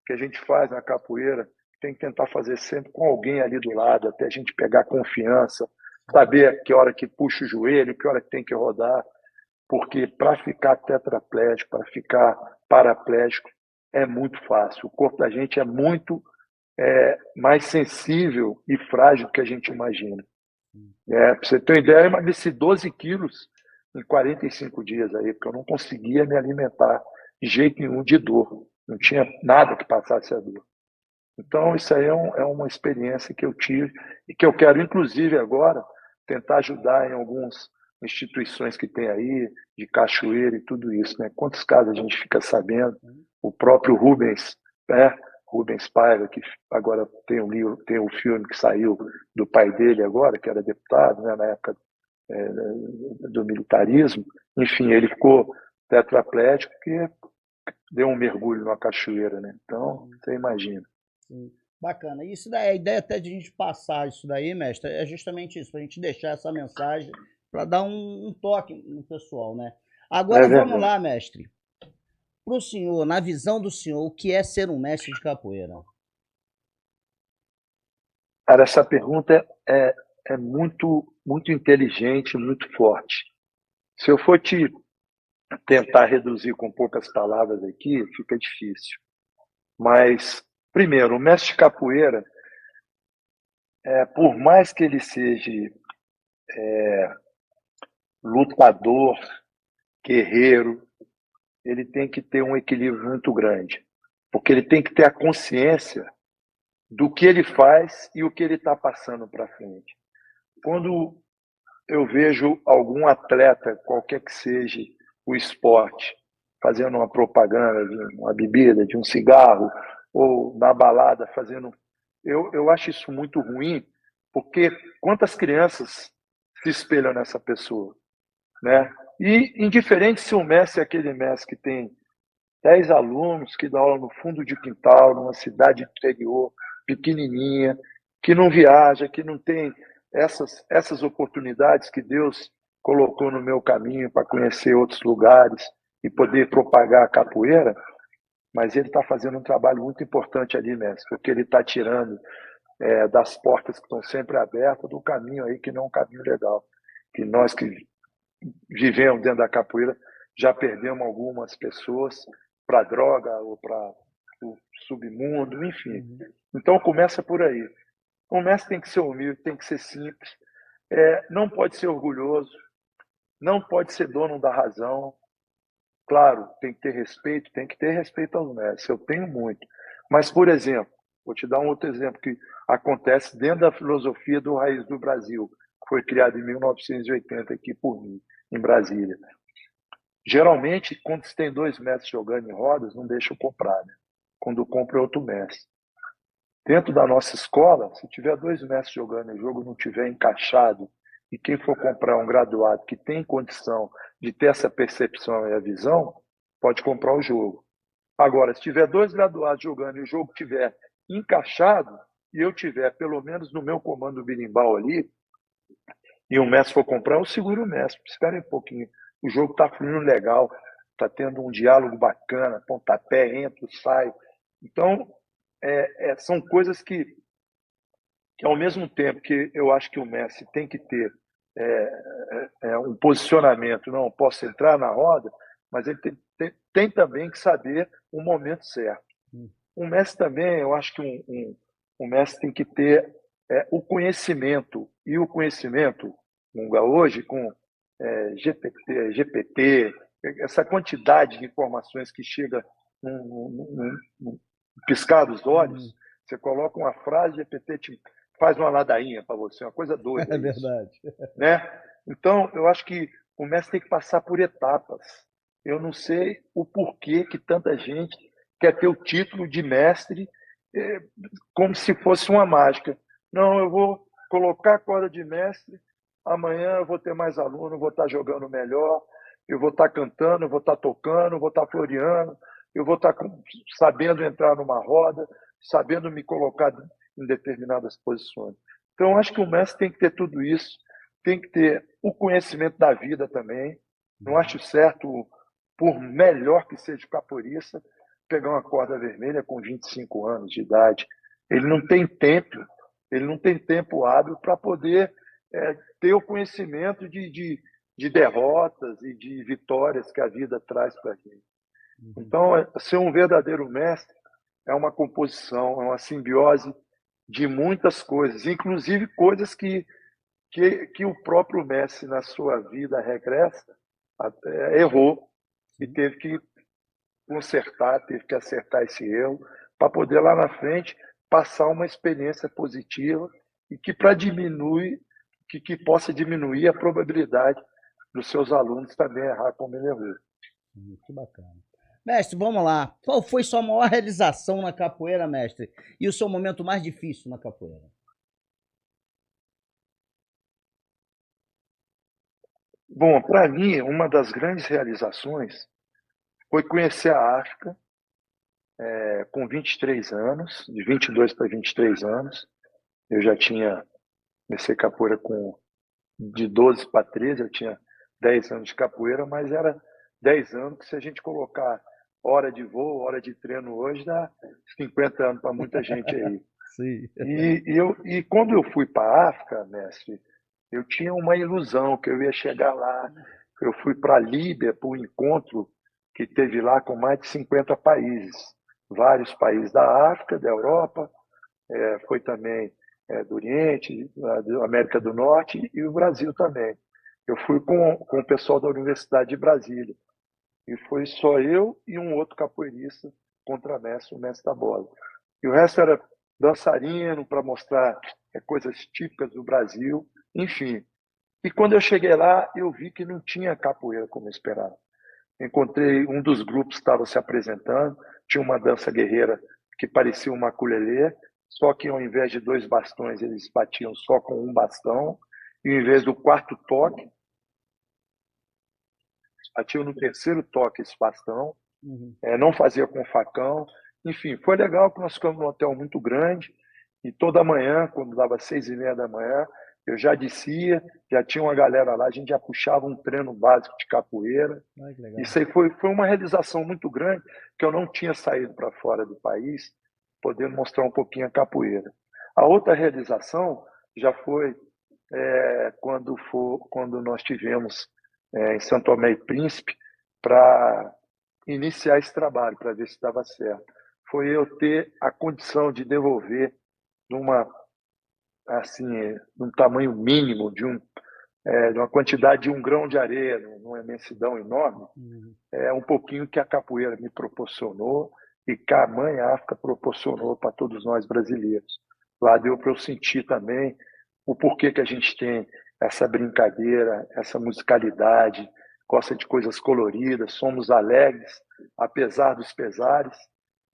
que a gente faz na capoeira, tem que tentar fazer sempre com alguém ali do lado, até a gente pegar confiança, saber que hora que puxa o joelho, que hora que tem que rodar, porque para ficar tetraplégico, para ficar paraplégico, é muito fácil. O corpo da gente é muito mais sensível e frágil do que a gente imagina. Para você ter uma ideia, eu emagreci 12 quilos em 45 dias aí, porque eu não conseguia me alimentar de jeito nenhum de dor. Não tinha nada que passasse a dor. Então, isso aí é uma experiência que eu tive e que eu quero, inclusive, agora, tentar ajudar em algumas instituições que tem aí, de cachoeira e tudo isso, né? Quantos casos a gente fica sabendo? O próprio Rubens, Rubens Paiva, que agora tem um livro, tem um filme que saiu do pai dele agora, que era deputado, né, na época do militarismo. Enfim, ele ficou tetraplégico porque deu um mergulho numa cachoeira, né? Então, você imagina. Sim. Bacana. Isso daí, a ideia até de a gente passar isso daí, mestre, é justamente isso, para a gente deixar essa mensagem, para dar um toque no pessoal, né? É Agora vamos verdade. lá, mestre. Para o senhor, na visão do senhor, o que é ser um mestre de capoeira? Cara, essa pergunta é muito, muito inteligente, muito forte. Se eu for te tentar reduzir com poucas palavras aqui, fica difícil. Mas, primeiro, o mestre de capoeira, por mais que ele seja lutador, guerreiro, ele tem que ter um equilíbrio muito grande. Porque ele tem que ter a consciência do que ele faz e o que ele está passando para frente. Quando eu vejo algum atleta, qualquer que seja o esporte, fazendo uma propaganda de uma bebida, de um cigarro, ou na balada fazendo. Eu acho isso muito ruim, porque quantas crianças se espelham nessa pessoa, né? E indiferente se o mestre é aquele mestre que tem 10 alunos, que dá aula no fundo de quintal, numa cidade interior, pequenininha, que não viaja, que não tem essas oportunidades que Deus colocou no meu caminho para conhecer outros lugares e poder propagar a capoeira, mas ele está fazendo um trabalho muito importante ali, mestre, porque ele está tirando das portas que estão sempre abertas do caminho aí que não é um caminho legal. Que nós que vivemos dentro da capoeira já perdemos algumas pessoas para droga ou para o submundo, enfim. Então começa por aí. O mestre tem que ser humilde, tem que ser simples, não pode ser orgulhoso, não pode ser dono da razão. Claro, tem que ter respeito aos mestres. Eu tenho muito. Mas, por exemplo, vou te dar um outro exemplo que acontece dentro da filosofia do Raiz do Brasil, que foi criado em 1980 aqui por mim, em Brasília. Geralmente, quando você tem dois mestres jogando em rodas, não deixa eu comprar, né? Quando compra é outro mestre. Dentro da nossa escola, se tiver dois mestres jogando e o jogo não tiver encaixado, e quem for comprar um graduado que tem condição de ter essa percepção e a visão, pode comprar o jogo. Agora, se tiver dois graduados jogando e o jogo tiver encaixado, e eu tiver, pelo menos no meu comando birimbau ali, e o mestre for comprar, eu seguro o mestre. Espera um pouquinho. O jogo está fluindo legal, está tendo um diálogo bacana, pontapé, entro, saio. Então, são coisas que, ao mesmo tempo que eu acho que o mestre tem que ter um posicionamento, não posso entrar na roda, mas ele tem também que saber o momento certo. O mestre também, eu acho que um mestre tem que ter o conhecimento, e o conhecimento, hoje, com GPT, essa quantidade de informações que chega num piscar dos olhos, você coloca uma frase, GPT te faz uma ladainha para você, uma coisa doida. É isso, verdade. né? Então, eu acho que o mestre tem que passar por etapas. Eu não sei o porquê que tanta gente quer ter o título de mestre como se fosse uma mágica. Não, eu vou colocar a corda de mestre, amanhã eu vou ter mais aluno, vou estar jogando melhor, eu vou estar cantando, eu vou estar tocando, eu vou estar floreando, eu vou estar sabendo entrar numa roda, sabendo me colocar em determinadas posições. Então, eu acho que o mestre tem que ter tudo isso, tem que ter o conhecimento da vida também. Não acho certo, por melhor que seja o capoeirista, pegar uma corda vermelha com 25 anos de idade. Ele não tem tempo hábil para poder ter o conhecimento de derrotas e de vitórias que a vida traz para a gente. Então, ser um verdadeiro mestre é uma composição, é uma simbiose de muitas coisas, inclusive coisas que o próprio mestre, na sua vida regressa, errou e teve que consertar, teve que acertar esse erro, para poder lá na frente passar uma experiência positiva e que para diminuir, que possa diminuir a probabilidade dos seus alunos também errar como ele errou. Que bacana. Mestre, vamos lá. Qual foi sua maior realização na capoeira, mestre? E o seu momento mais difícil na capoeira? Bom, para mim, uma das grandes realizações foi conhecer a África com 23 anos, de 22 para 23 anos. Eu já tinha comecei capoeira de 12 para 13, eu tinha 10 anos de capoeira, mas era 10 anos que se a gente colocar hora de voo, hora de treino hoje, dá 50 anos para muita gente aí. Sim. E quando eu fui para a África, mestre, eu tinha uma ilusão que eu ia chegar lá. Eu fui para a Líbia para um encontro que teve lá com mais de 50 países, vários países da África, da Europa, foi também do Oriente, da América do Norte e o Brasil também. Eu fui com o pessoal da Universidade de Brasília. E foi só eu e um outro capoeirista contramestre, o mestre da bola. E o resto era dançarino para mostrar coisas típicas do Brasil, enfim. E quando eu cheguei lá, eu vi que não tinha capoeira como eu esperava. Encontrei um dos grupos que estava se apresentando, tinha uma dança guerreira que parecia uma ukulele, só que ao invés de dois bastões, eles batiam só com um bastão, e ao invés do quarto toque, batiam no terceiro toque esse bastão, Uhum. não fazia com facão. Enfim, foi legal que nós ficamos num hotel muito grande e toda manhã, quando dava 6:30 da manhã, eu já descia, já tinha uma galera lá, a gente já puxava um treino básico de capoeira. Ai, que legal. Isso aí foi uma realização muito grande, que eu não tinha saído para fora do país, podendo mostrar um pouquinho a capoeira. A outra realização já foi quando nós tivemos em São Tomé e Príncipe para iniciar esse trabalho, para ver se estava certo. Foi eu ter a condição de devolver numa assim, num tamanho mínimo de uma quantidade de 1 grão de areia, numa imensidão enorme, Uhum. um pouquinho que a capoeira me proporcionou e que a mãe África proporcionou para todos nós brasileiros. Lá deu para eu sentir também o porquê que a gente tem essa brincadeira, essa musicalidade, gosta de coisas coloridas, somos alegres, apesar dos pesares.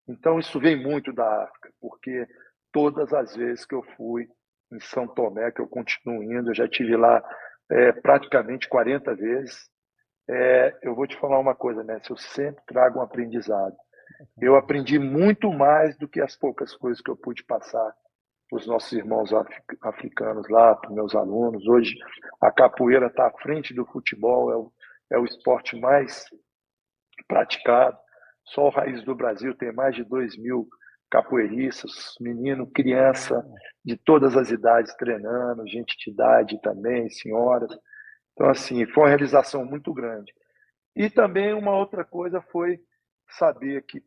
Então, isso vem muito da África, porque todas as vezes que eu fui em São Tomé, que eu continuo indo, eu já tive lá praticamente 40 vezes. Eu vou te falar uma coisa, né? Eu sempre trago um aprendizado. Eu aprendi muito mais do que as poucas coisas que eu pude passar para os nossos irmãos africanos lá, para os meus alunos. Hoje, a capoeira está à frente do futebol, é o esporte mais praticado. Só o Raiz do Brasil tem mais de 2.000 capoeiristas, menino, criança, de todas as idades treinando, gente de idade também, senhoras. Então, assim, foi uma realização muito grande. E também uma outra coisa foi saber que,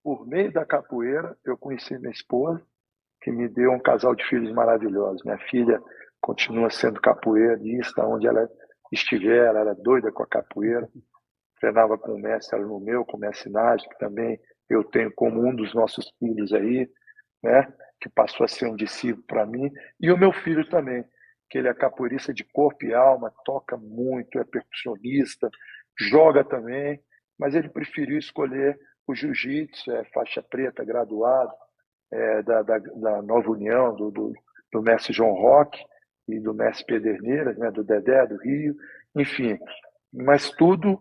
por meio da capoeira, eu conheci minha esposa, que me deu um casal de filhos maravilhosos. Minha filha continua sendo capoeirista, onde ela estiver, ela era doida com a capoeira, treinava com o mestre Arno com o mestre Nádio, que também eu tenho como um dos nossos filhos aí, né, que passou a ser um discípulo para mim, e o meu filho também, que ele é capoeirista de corpo e alma, toca muito, é percussionista, joga também, mas ele preferiu escolher o jiu-jitsu, faixa preta, graduado, da Nova União, do mestre João Roque e do mestre Pederneiras, né, do Dedé, do Rio, enfim, mas tudo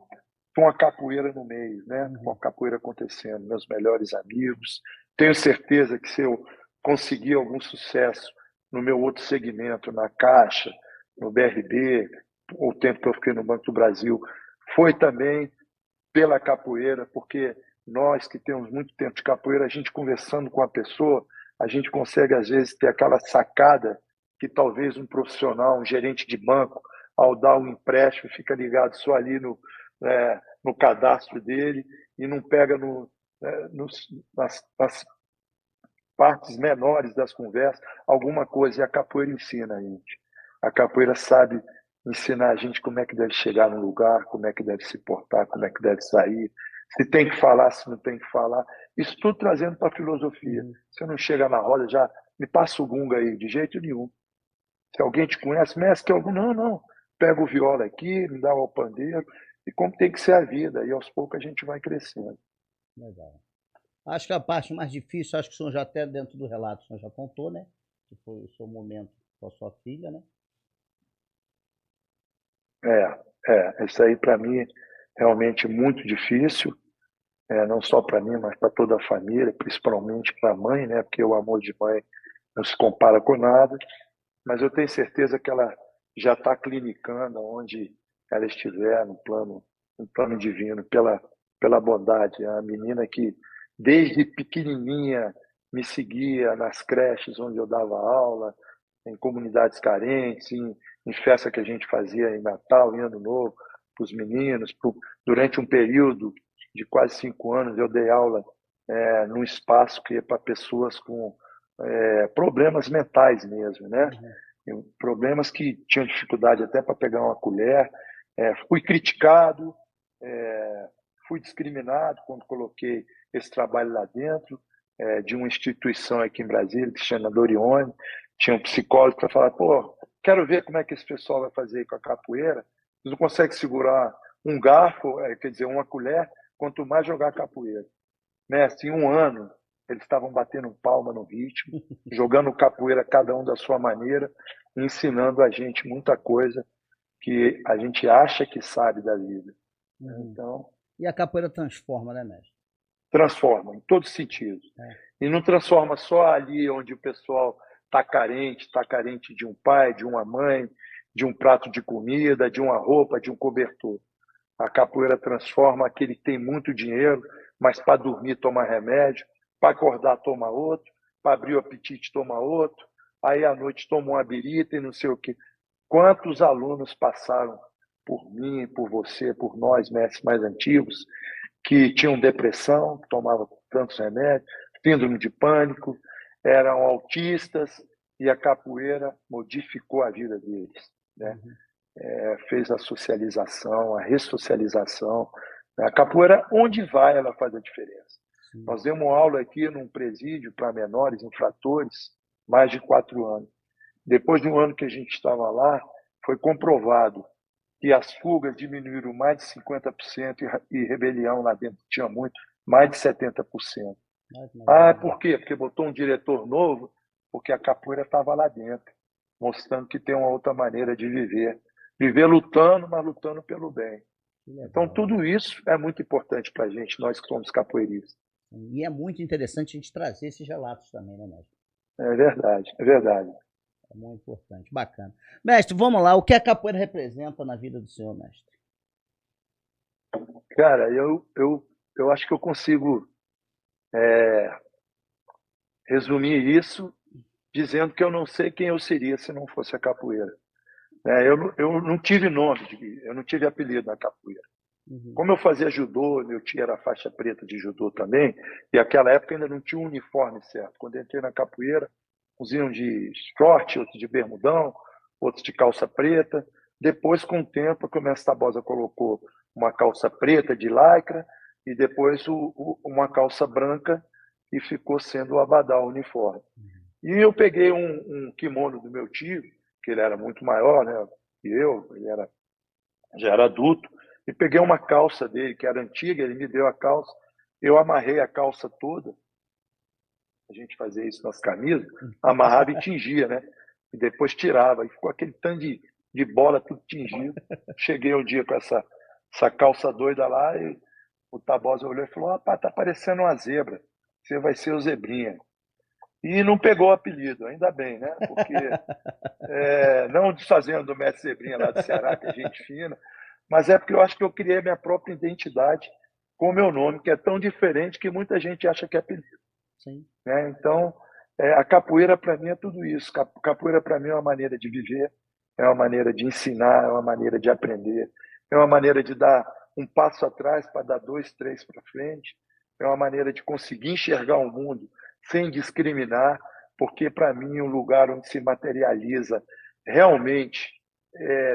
com a capoeira no meio, né? Com a capoeira acontecendo, meus melhores amigos. Tenho certeza que se eu conseguir algum sucesso no meu outro segmento, na Caixa, no BRB, o tempo que eu fiquei no Banco do Brasil, foi também pela capoeira, porque nós que temos muito tempo de capoeira, a gente conversando com a pessoa, a gente consegue às vezes ter aquela sacada que talvez um profissional, um gerente de banco, ao dar um empréstimo, fica ligado só ali no cadastro dele e não pega nas partes menores das conversas alguma coisa. E a capoeira ensina a gente. A capoeira sabe ensinar a gente como é que deve chegar no lugar, como é que deve se portar, como é que deve sair, se tem que falar, se não tem que falar. Isso tudo trazendo para a filosofia. Você não chega na roda, já me passa o gunga aí, de jeito nenhum. Se alguém te conhece, mestre, que algum. Não, não. Pega o viola aqui, me dá o pandeiro. e como tem que ser a vida, e aos poucos a gente vai crescendo. Legal. Acho que a parte mais difícil, acho que o senhor já até dentro do relato, o senhor já contou, né? Que foi o seu momento com a sua filha, né? Isso aí para mim realmente muito difícil, não só para mim, mas para toda a família, principalmente para a mãe, né? Porque o amor de mãe não se compara com nada, mas eu tenho certeza que ela já está clinicando onde ela estiver no plano divino, pela bondade. A menina que desde pequenininha me seguia nas creches onde eu dava aula, em comunidades carentes, em festa que a gente fazia em Natal, em Ano Novo, para os meninos. Durante um período de quase 5 anos, eu dei aula num espaço que é para pessoas com problemas mentais mesmo, né? Problemas que tinham dificuldade até para pegar uma colher. Fui criticado, fui discriminado quando coloquei esse trabalho lá dentro de uma instituição aqui em Brasília que se chama Dorione. Tinha um psicólogo para falar, pô, quero ver como é que esse pessoal vai fazer com a capoeira. Eles não conseguem segurar um garfo, quer dizer, uma colher, quanto mais jogar capoeira. Mestre, em um ano, eles estavam batendo palma no ritmo, jogando capoeira cada um da sua maneira, ensinando a gente muita coisa que a gente acha que sabe da vida. Então, E a capoeira transforma, né, mestre? transforma em todos os sentidos. E não transforma só ali onde o pessoal está carente de um pai, de uma mãe, de um prato de comida, de uma roupa, de um cobertor. A capoeira transforma aquele que tem muito dinheiro, mas para dormir toma remédio, para acordar toma outro, para abrir o apetite toma outro, aí à noite toma uma birita e não sei o quê. Quantos alunos passaram por mim, por você, por nós, mestres mais antigos, que tinham depressão, que tomavam tantos remédios, síndrome de pânico, eram autistas, e a capoeira modificou a vida deles, né? Fez a socialização, a ressocialização. A capoeira, onde vai, ela faz a diferença. Sim. Nós demos aula aqui num presídio para menores infratores, mais de 4 anos. Depois de um ano que a gente estava lá, foi comprovado que as fugas diminuíram mais de 50% e rebelião lá dentro tinha muito, mais de 70%. Por quê? Porque botou um diretor novo, porque a capoeira estava lá dentro, mostrando que tem uma outra maneira de viver. Viver lutando, mas lutando pelo bem. Então, tudo isso é muito importante para a gente, nós que somos capoeiristas. E é muito interessante a gente trazer esses relatos também, né, mestre? É verdade, é verdade. É muito importante, bacana. Mestre, vamos lá, o que a capoeira representa na vida do senhor, mestre? Cara, eu acho que eu consigo resumir isso dizendo que eu não sei quem eu seria se não fosse a capoeira. Eu não tive nome, eu não tive apelido na capoeira. Como eu fazia judô, meu tio era faixa preta de judô também, e naquela época ainda não tinha um uniforme certo. Quando eu entrei na capoeira, uns iam de short, outros de bermudão, outros de calça preta. Depois, com o tempo, o mestre Tabosa colocou uma calça preta de lycra e depois uma calça branca e ficou sendo o abadá, o uniforme. E eu peguei um kimono do meu tio, que ele era muito maior, né, que eu, já era adulto, e peguei uma calça dele, que era antiga, ele me deu a calça, eu amarrei a calça toda, a gente fazia isso nas camisas, amarrava e tingia, né? E depois tirava, e ficou aquele tanto de bola tudo tingido. Cheguei um dia com essa calça doida lá, e o Tabosa olhou e falou, rapaz, tá parecendo uma zebra, você vai ser o Zebrinha. E não pegou o apelido, ainda bem, né? Porque, não desfazendo do mestre Zebrinha lá do Ceará, que é gente fina, mas é porque eu acho que eu criei minha própria identidade com o meu nome, que é tão diferente que muita gente acha que é apelido. Sim. Né? Então, a capoeira para mim é tudo isso. Capoeira para mim é uma maneira de viver, é uma maneira de ensinar, é uma maneira de aprender, é uma maneira de dar um passo atrás para dar 2, 3 para frente, é uma maneira de conseguir enxergar o mundo sem discriminar, porque para mim o lugar onde se materializa realmente,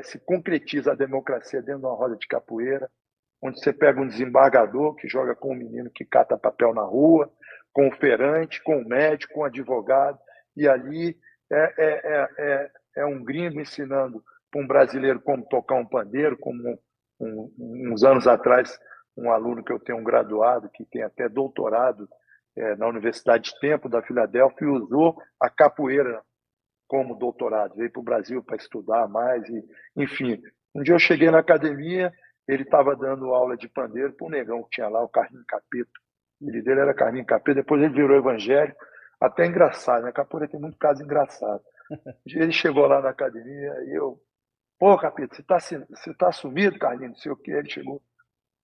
se concretiza a democracia dentro de uma roda de capoeira, onde você pega um desembargador que joga com um menino que cata papel na rua, com o feirante, com o médico, com o advogado, e ali é um gringo ensinando para um brasileiro como tocar um pandeiro, como uns anos atrás, um aluno que eu tenho, um graduado, que tem até doutorado na Universidade de Temple, da Filadélfia, e usou a capoeira como doutorado. Veio para o Brasil para estudar mais. Enfim, um dia eu cheguei na academia, ele estava dando aula de pandeiro para um negão que tinha lá, o Carlinho Capeta. O filho dele era Carlinho Capeta, depois ele virou evangélico. Até engraçado, né? A capoeira tem muito caso engraçado. Ele chegou lá na academia e eu, pô, Capeta, você tá sumido, Carlinhos? Não sei o que. Ele chegou,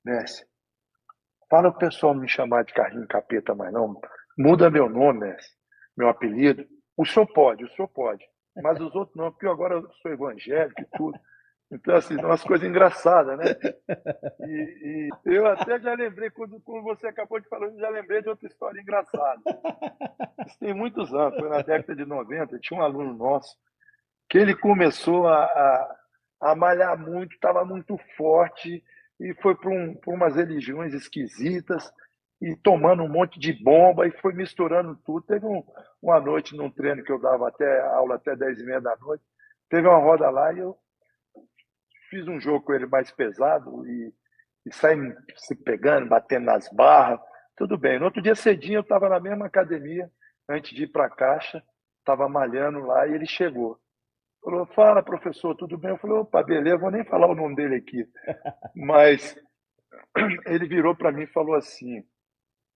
mestre, para o pessoal não me chamar de Carlinhos Capeta mais não. Muda meu nome, mestre, meu apelido. O senhor pode. Mas os outros não, porque agora eu sou evangélico e tudo. Então, assim, são umas coisas engraçadas, né? E eu até já lembrei, quando você acabou de falar, eu já lembrei de outra história engraçada. Isso tem muitos anos, foi na década de 90, tinha um aluno nosso que ele começou a malhar muito, estava muito forte e foi para umas religiões esquisitas e tomando um monte de bomba e foi misturando tudo. Teve uma noite num treino que eu dava aula até 10h30 da noite, teve uma roda lá e eu fiz um jogo com ele mais pesado e saímos se pegando, batendo nas barras, tudo bem. No outro dia cedinho eu estava na mesma academia, antes de ir para a caixa, estava malhando lá e ele chegou. Falou, fala, professor, tudo bem? Eu falei, opa, beleza, vou nem falar o nome dele aqui. Mas ele virou para mim e falou assim,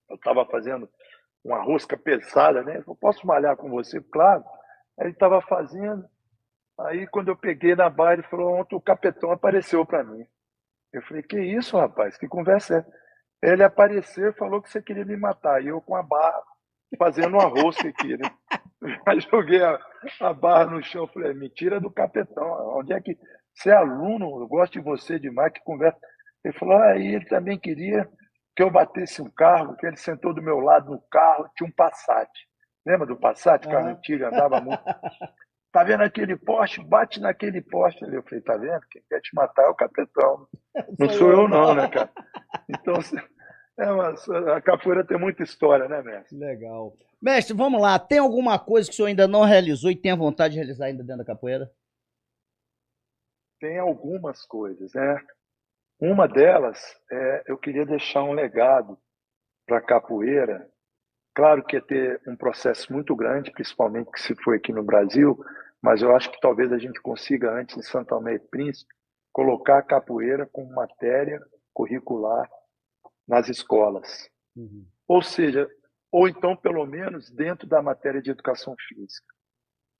eu estava fazendo uma rosca pesada, né? Ele falou, posso malhar com você? Claro. Aí ele estava fazendo, aí quando eu peguei na barra, ele falou, ontem o capetão apareceu para mim. Eu falei, que isso, rapaz? Que conversa é? Ele apareceu e falou que você queria me matar. E eu com a barra, fazendo uma rosca aqui, né? Aí joguei a barra no chão, falei, me tira do capetão, onde é que... Você é aluno, eu gosto de você demais, que conversa... Ele falou, aí ele também queria que eu batesse um carro, que ele sentou do meu lado no carro, tinha um Passat. Lembra do Passat? Carro antigo, andava muito. Tá vendo aquele poste? Bate naquele poste ali. Eu falei, tá vendo? Quem quer te matar é o capetão. Não sou eu não, né, cara? Então, a capoeira tem muita história, né, mestre? Legal. Mestre, vamos lá. Tem alguma coisa que o senhor ainda não realizou e tem a vontade de realizar ainda dentro da capoeira? Tem algumas coisas, né? Uma delas eu queria deixar um legado para a capoeira. Claro que ia ter um processo muito grande, principalmente que se foi aqui no Brasil, mas eu acho que talvez a gente consiga, antes em Santo Tomé e Príncipe, colocar a capoeira como matéria curricular nas escolas. Uhum. Ou seja, ou então, pelo menos, dentro da matéria de educação física.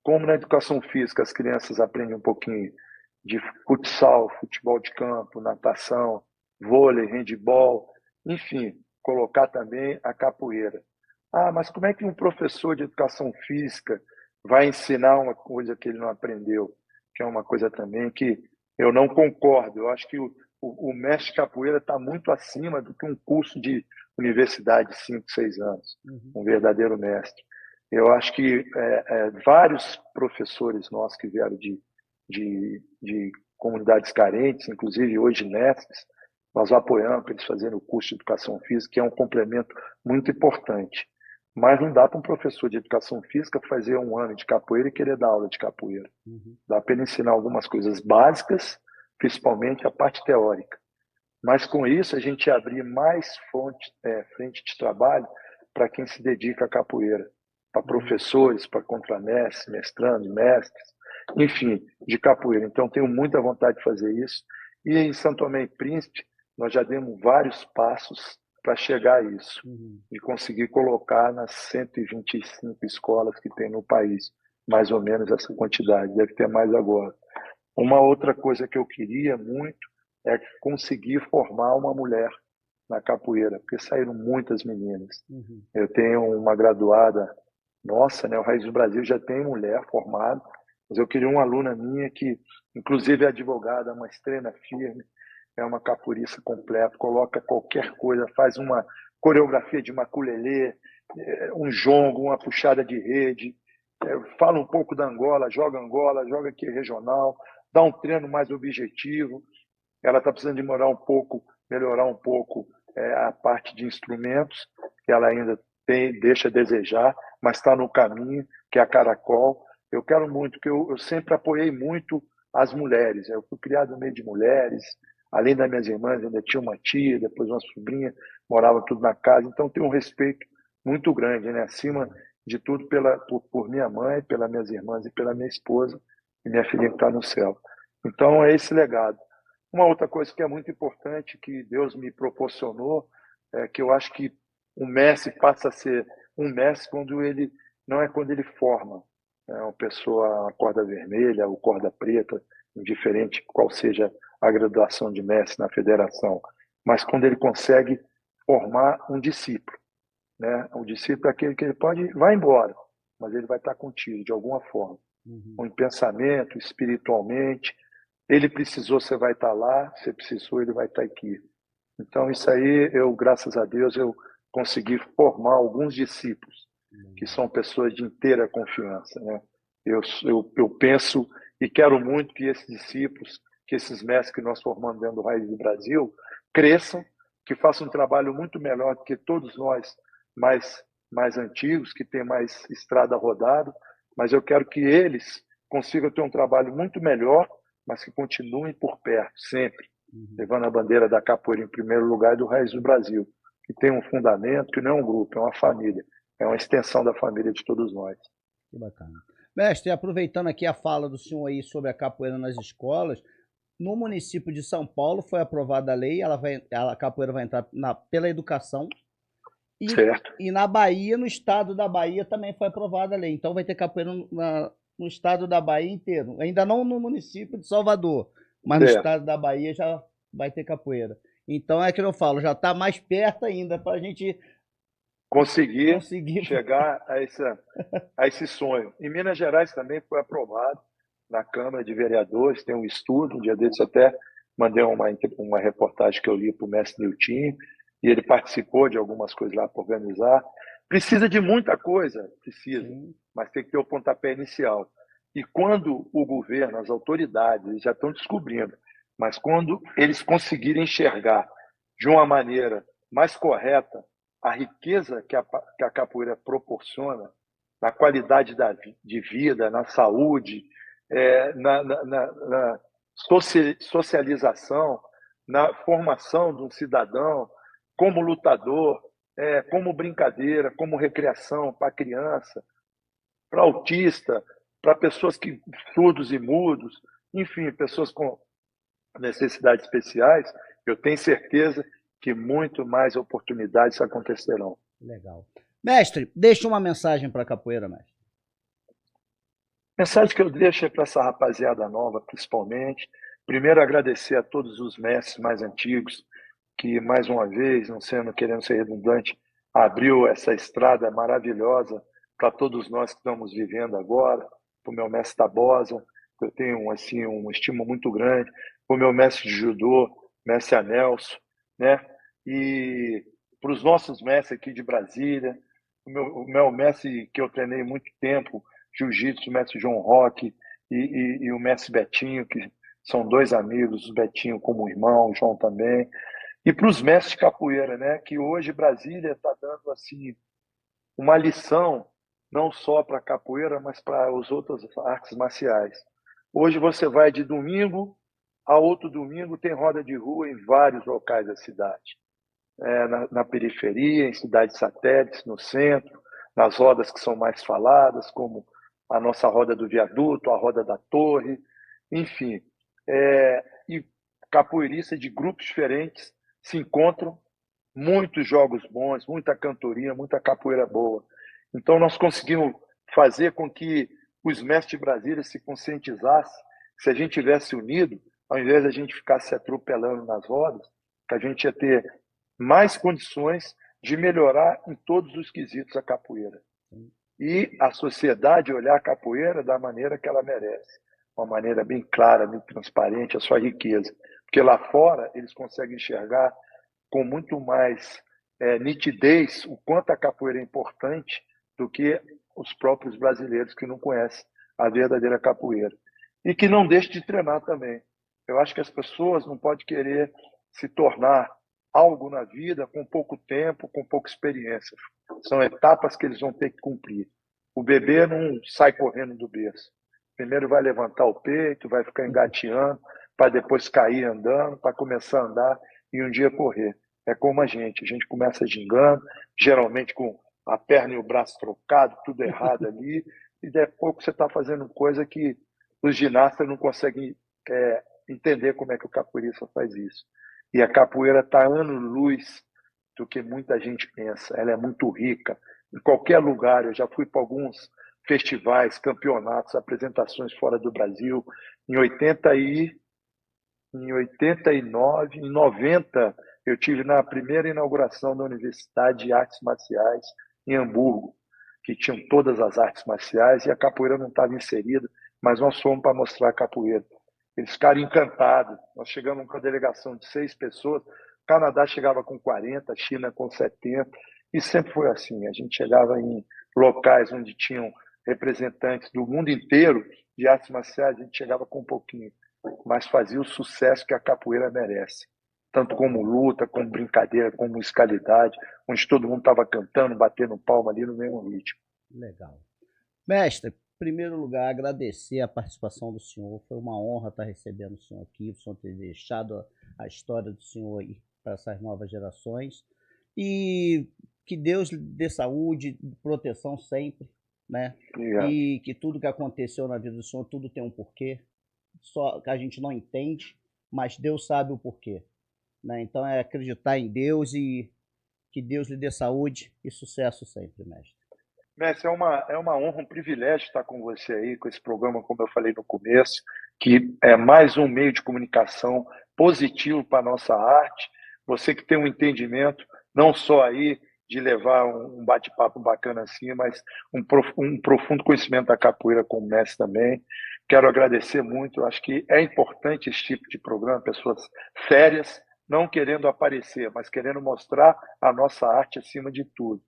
Como na educação física as crianças aprendem um pouquinho de futsal, futebol de campo, natação, vôlei, handebol, enfim, colocar também a capoeira. Ah, mas como é que um professor de educação física vai ensinar uma coisa que ele não aprendeu? Que é uma coisa também que eu não concordo. Eu acho que o mestre capoeira está muito acima do que um curso de universidade de 5, 6 anos, um verdadeiro mestre. Eu acho que vários professores nossos que vieram de comunidades carentes, inclusive hoje mestres, nós apoiamos para eles fazerem o curso de educação física, que é um complemento muito importante. Mas não dá para um professor de educação física fazer um ano de capoeira e querer dar aula de capoeira. Dá para ele ensinar algumas coisas básicas, principalmente a parte teórica. Mas com isso a gente abrir mais frente de trabalho para quem se dedica à capoeira, para professores, para contramestres, mestrandos, mestres, enfim, de capoeira. Então tenho muita vontade de fazer isso. E em Santo Tomé e Príncipe nós já demos vários passos para chegar a isso e conseguir colocar nas 125 escolas que tem no país, mais ou menos essa quantidade, deve ter mais agora. Uma outra coisa que eu queria muito é conseguir formar uma mulher na capoeira, porque saíram muitas meninas. Eu tenho uma graduada nossa, né, o Raiz do Brasil já tem mulher formada, mas eu queria uma aluna minha que, inclusive é advogada, uma estrela firme, é uma capoeirista completa, coloca qualquer coisa, faz uma coreografia de maculelê, um jongo, uma puxada de rede, fala um pouco da Angola, joga aqui regional, dá um treino mais objetivo. Ela está precisando de melhorar um pouco a parte de instrumentos, que ela ainda deixa a desejar, mas está no caminho, que é a Caracol. Eu quero muito, porque eu sempre apoiei muito as mulheres. Eu fui criado no meio de mulheres, Além das minhas irmãs, ainda tinha uma tia, depois uma sobrinha, morava tudo na casa. Então, tenho um respeito muito grande, né? Acima de tudo, por minha mãe, pelas minhas irmãs e pela minha esposa e minha filha que está no céu. Então, é esse legado. Uma outra coisa que é muito importante, que Deus me proporcionou, é que eu acho que o Messi passa a ser um Messi quando ele não é quando ele forma, né, uma pessoa a corda vermelha ou corda preta, indiferente qual seja a graduação de Messi na federação, mas quando ele consegue formar um discípulo, né? O discípulo é aquele que ele vai embora, mas ele vai estar contigo de alguma forma, em pensamento, espiritualmente. Ele precisou, você vai estar lá. Você precisou, ele vai estar aqui. Então, isso aí, graças a Deus, eu consegui formar alguns discípulos, que são pessoas de inteira confiança, né? Eu penso e quero muito que esses discípulos, que esses mestres que nós formamos dentro do Raiz do Brasil, cresçam, que façam um trabalho muito melhor do que todos nós mais antigos, que têm mais estrada rodada, mas eu quero que eles consigam ter um trabalho muito melhor, mas que continuem por perto, sempre, levando a bandeira da capoeira em primeiro lugar e do Raiz do Brasil, que tem um fundamento, que não é um grupo, é uma família, é uma extensão da família de todos nós. Que bacana. Mestre, aproveitando aqui a fala do senhor aí sobre a capoeira nas escolas, no município de São Paulo foi aprovada a lei, a capoeira vai entrar pela educação, Certo. e na Bahia, no estado da Bahia, também foi aprovada a lei. Então vai ter capoeira no estado da Bahia inteiro. Ainda não no município de Salvador, mas no Certo. estado da Bahia já vai ter capoeira. Então é que eu falo, já está mais perto ainda para a gente conseguir chegar a esse sonho. Em Minas Gerais também foi aprovado na Câmara de Vereadores, tem um estudo, um dia desses até mandei uma reportagem que eu li para o mestre Niltinho, e ele participou de algumas coisas lá para organizar. Precisa de muita coisa, precisa, mas tem que ter o pontapé inicial. E quando o governo, as autoridades, eles já estão descobrindo, mas quando eles conseguirem enxergar de uma maneira mais correta a riqueza que a capoeira proporciona, na qualidade de vida, na saúde, na socialização, na formação de um cidadão, como lutador, como brincadeira, como recreação para criança, para autista, para pessoas surdos e mudos, enfim, pessoas com necessidades especiais, eu tenho certeza que muito mais oportunidades acontecerão. Legal. Mestre, deixa uma mensagem para a capoeira, mestre. A mensagem que eu deixo é para essa rapaziada nova, principalmente. Primeiro, agradecer a todos os mestres mais antigos, que, mais uma vez, querendo ser redundante, abriu essa estrada maravilhosa para todos nós que estamos vivendo agora, para o meu mestre Tabosa, que eu tenho assim, um estima muito grande, para o meu mestre de judô, mestre Anelso, né? E para os nossos mestres aqui de Brasília, o meu mestre que eu treinei muito tempo, jiu-jitsu, o mestre João Roque e o mestre Betinho, que são dois amigos, o Betinho como irmão, o João também. E para os mestres de capoeira, né, que hoje Brasília está dando assim uma lição não só para a capoeira, mas para as outras artes marciais. Hoje você vai de domingo a outro domingo, tem roda de rua em vários locais da cidade. Na periferia, em cidades satélites, no centro, nas rodas que são mais faladas, como a nossa roda do viaduto, a roda da torre, enfim. E capoeiristas de grupos diferentes se encontram, muitos jogos bons, muita cantoria, muita capoeira boa. Então nós conseguimos fazer com que os mestres de Brasília se conscientizassem que se a gente tivesse unido, ao invés de a gente ficar se atropelando nas rodas, que a gente ia ter mais condições de melhorar em todos os quesitos a capoeira. E a sociedade olhar a capoeira da maneira que ela merece, uma maneira bem clara, bem transparente, a sua riqueza. Porque lá fora eles conseguem enxergar com muito mais nitidez o quanto a capoeira é importante do que os próprios brasileiros que não conhecem a verdadeira capoeira. E que não deixe de treinar também. Eu acho que as pessoas não podem querer se tornar algo na vida com pouco tempo, com pouca experiência. São etapas que eles vão ter que cumprir. O bebê não sai correndo do berço. Primeiro vai levantar o peito, vai ficar engateando, para depois cair andando, para começar a andar e um dia correr. É como a gente começa gingando, geralmente com a perna e o braço trocado, tudo errado ali, e daí a pouco você está fazendo coisa que os ginastas não conseguem entender como é que o capoeirista faz isso. E a capoeira está anos-luz do que muita gente pensa. Ela é muito rica. Em qualquer lugar, eu já fui para alguns festivais, campeonatos, apresentações fora do Brasil. Em 89, em 90, eu tive na primeira inauguração da Universidade de Artes Marciais em Hamburgo, que tinham todas as artes marciais e a capoeira não estava inserida, mas nós fomos para mostrar a capoeira. Eles ficaram encantados. Nós chegamos com a delegação de 6 pessoas, o Canadá chegava com 40, a China com 70, e sempre foi assim. A gente chegava em locais onde tinham representantes do mundo inteiro de artes marciais, a gente chegava com um pouquinho, mas fazia o sucesso que a capoeira merece. Tanto como luta, como brincadeira, como musicalidade, onde todo mundo estava cantando, batendo palma ali no mesmo ritmo. Legal. Mestre, em primeiro lugar, agradecer a participação do senhor. Foi uma honra estar recebendo o senhor aqui, o senhor ter deixado a história do senhor aí para essas novas gerações. E que Deus lhe dê saúde, proteção sempre, né? Obrigado. E que tudo que aconteceu na vida do senhor, tudo tem um porquê. Só que a gente não entende, mas Deus sabe o porquê, né? Então é acreditar em Deus e que Deus lhe dê saúde e sucesso sempre, mestre. Mestre, é uma honra, um privilégio estar com você aí, com esse programa, como eu falei no começo, que é mais um meio de comunicação positivo para a nossa arte. Você que tem um entendimento, não só aí de levar um bate-papo bacana assim, mas um profundo conhecimento da capoeira como mestre também. Quero agradecer muito, acho que é importante esse tipo de programa, pessoas sérias, não querendo aparecer, mas querendo mostrar a nossa arte acima de tudo.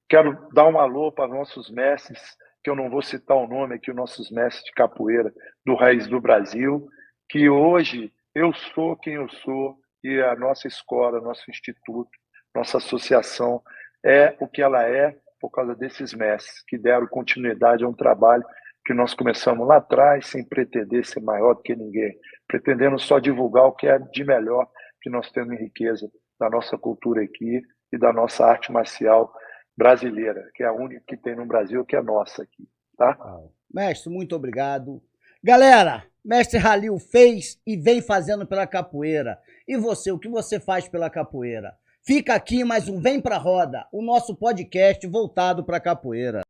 Quero dar um alô para nossos mestres, que eu não vou citar o nome aqui, os nossos mestres de capoeira do Raiz do Brasil, que hoje eu sou quem eu sou e a nossa escola, nosso instituto, nossa associação é o que ela é por causa desses mestres que deram continuidade a um trabalho que nós começamos lá atrás sem pretender ser maior do que ninguém, pretendendo só divulgar o que é de melhor que nós temos em riqueza da nossa cultura aqui e da nossa arte marcial brasileira, que é a única que tem no Brasil, que é nossa aqui, tá? Mestre, muito obrigado. Galera, mestre Halil fez e vem fazendo pela capoeira. E você, o que você faz pela capoeira? Fica aqui mais um Vem Pra Roda, o nosso podcast voltado para capoeira.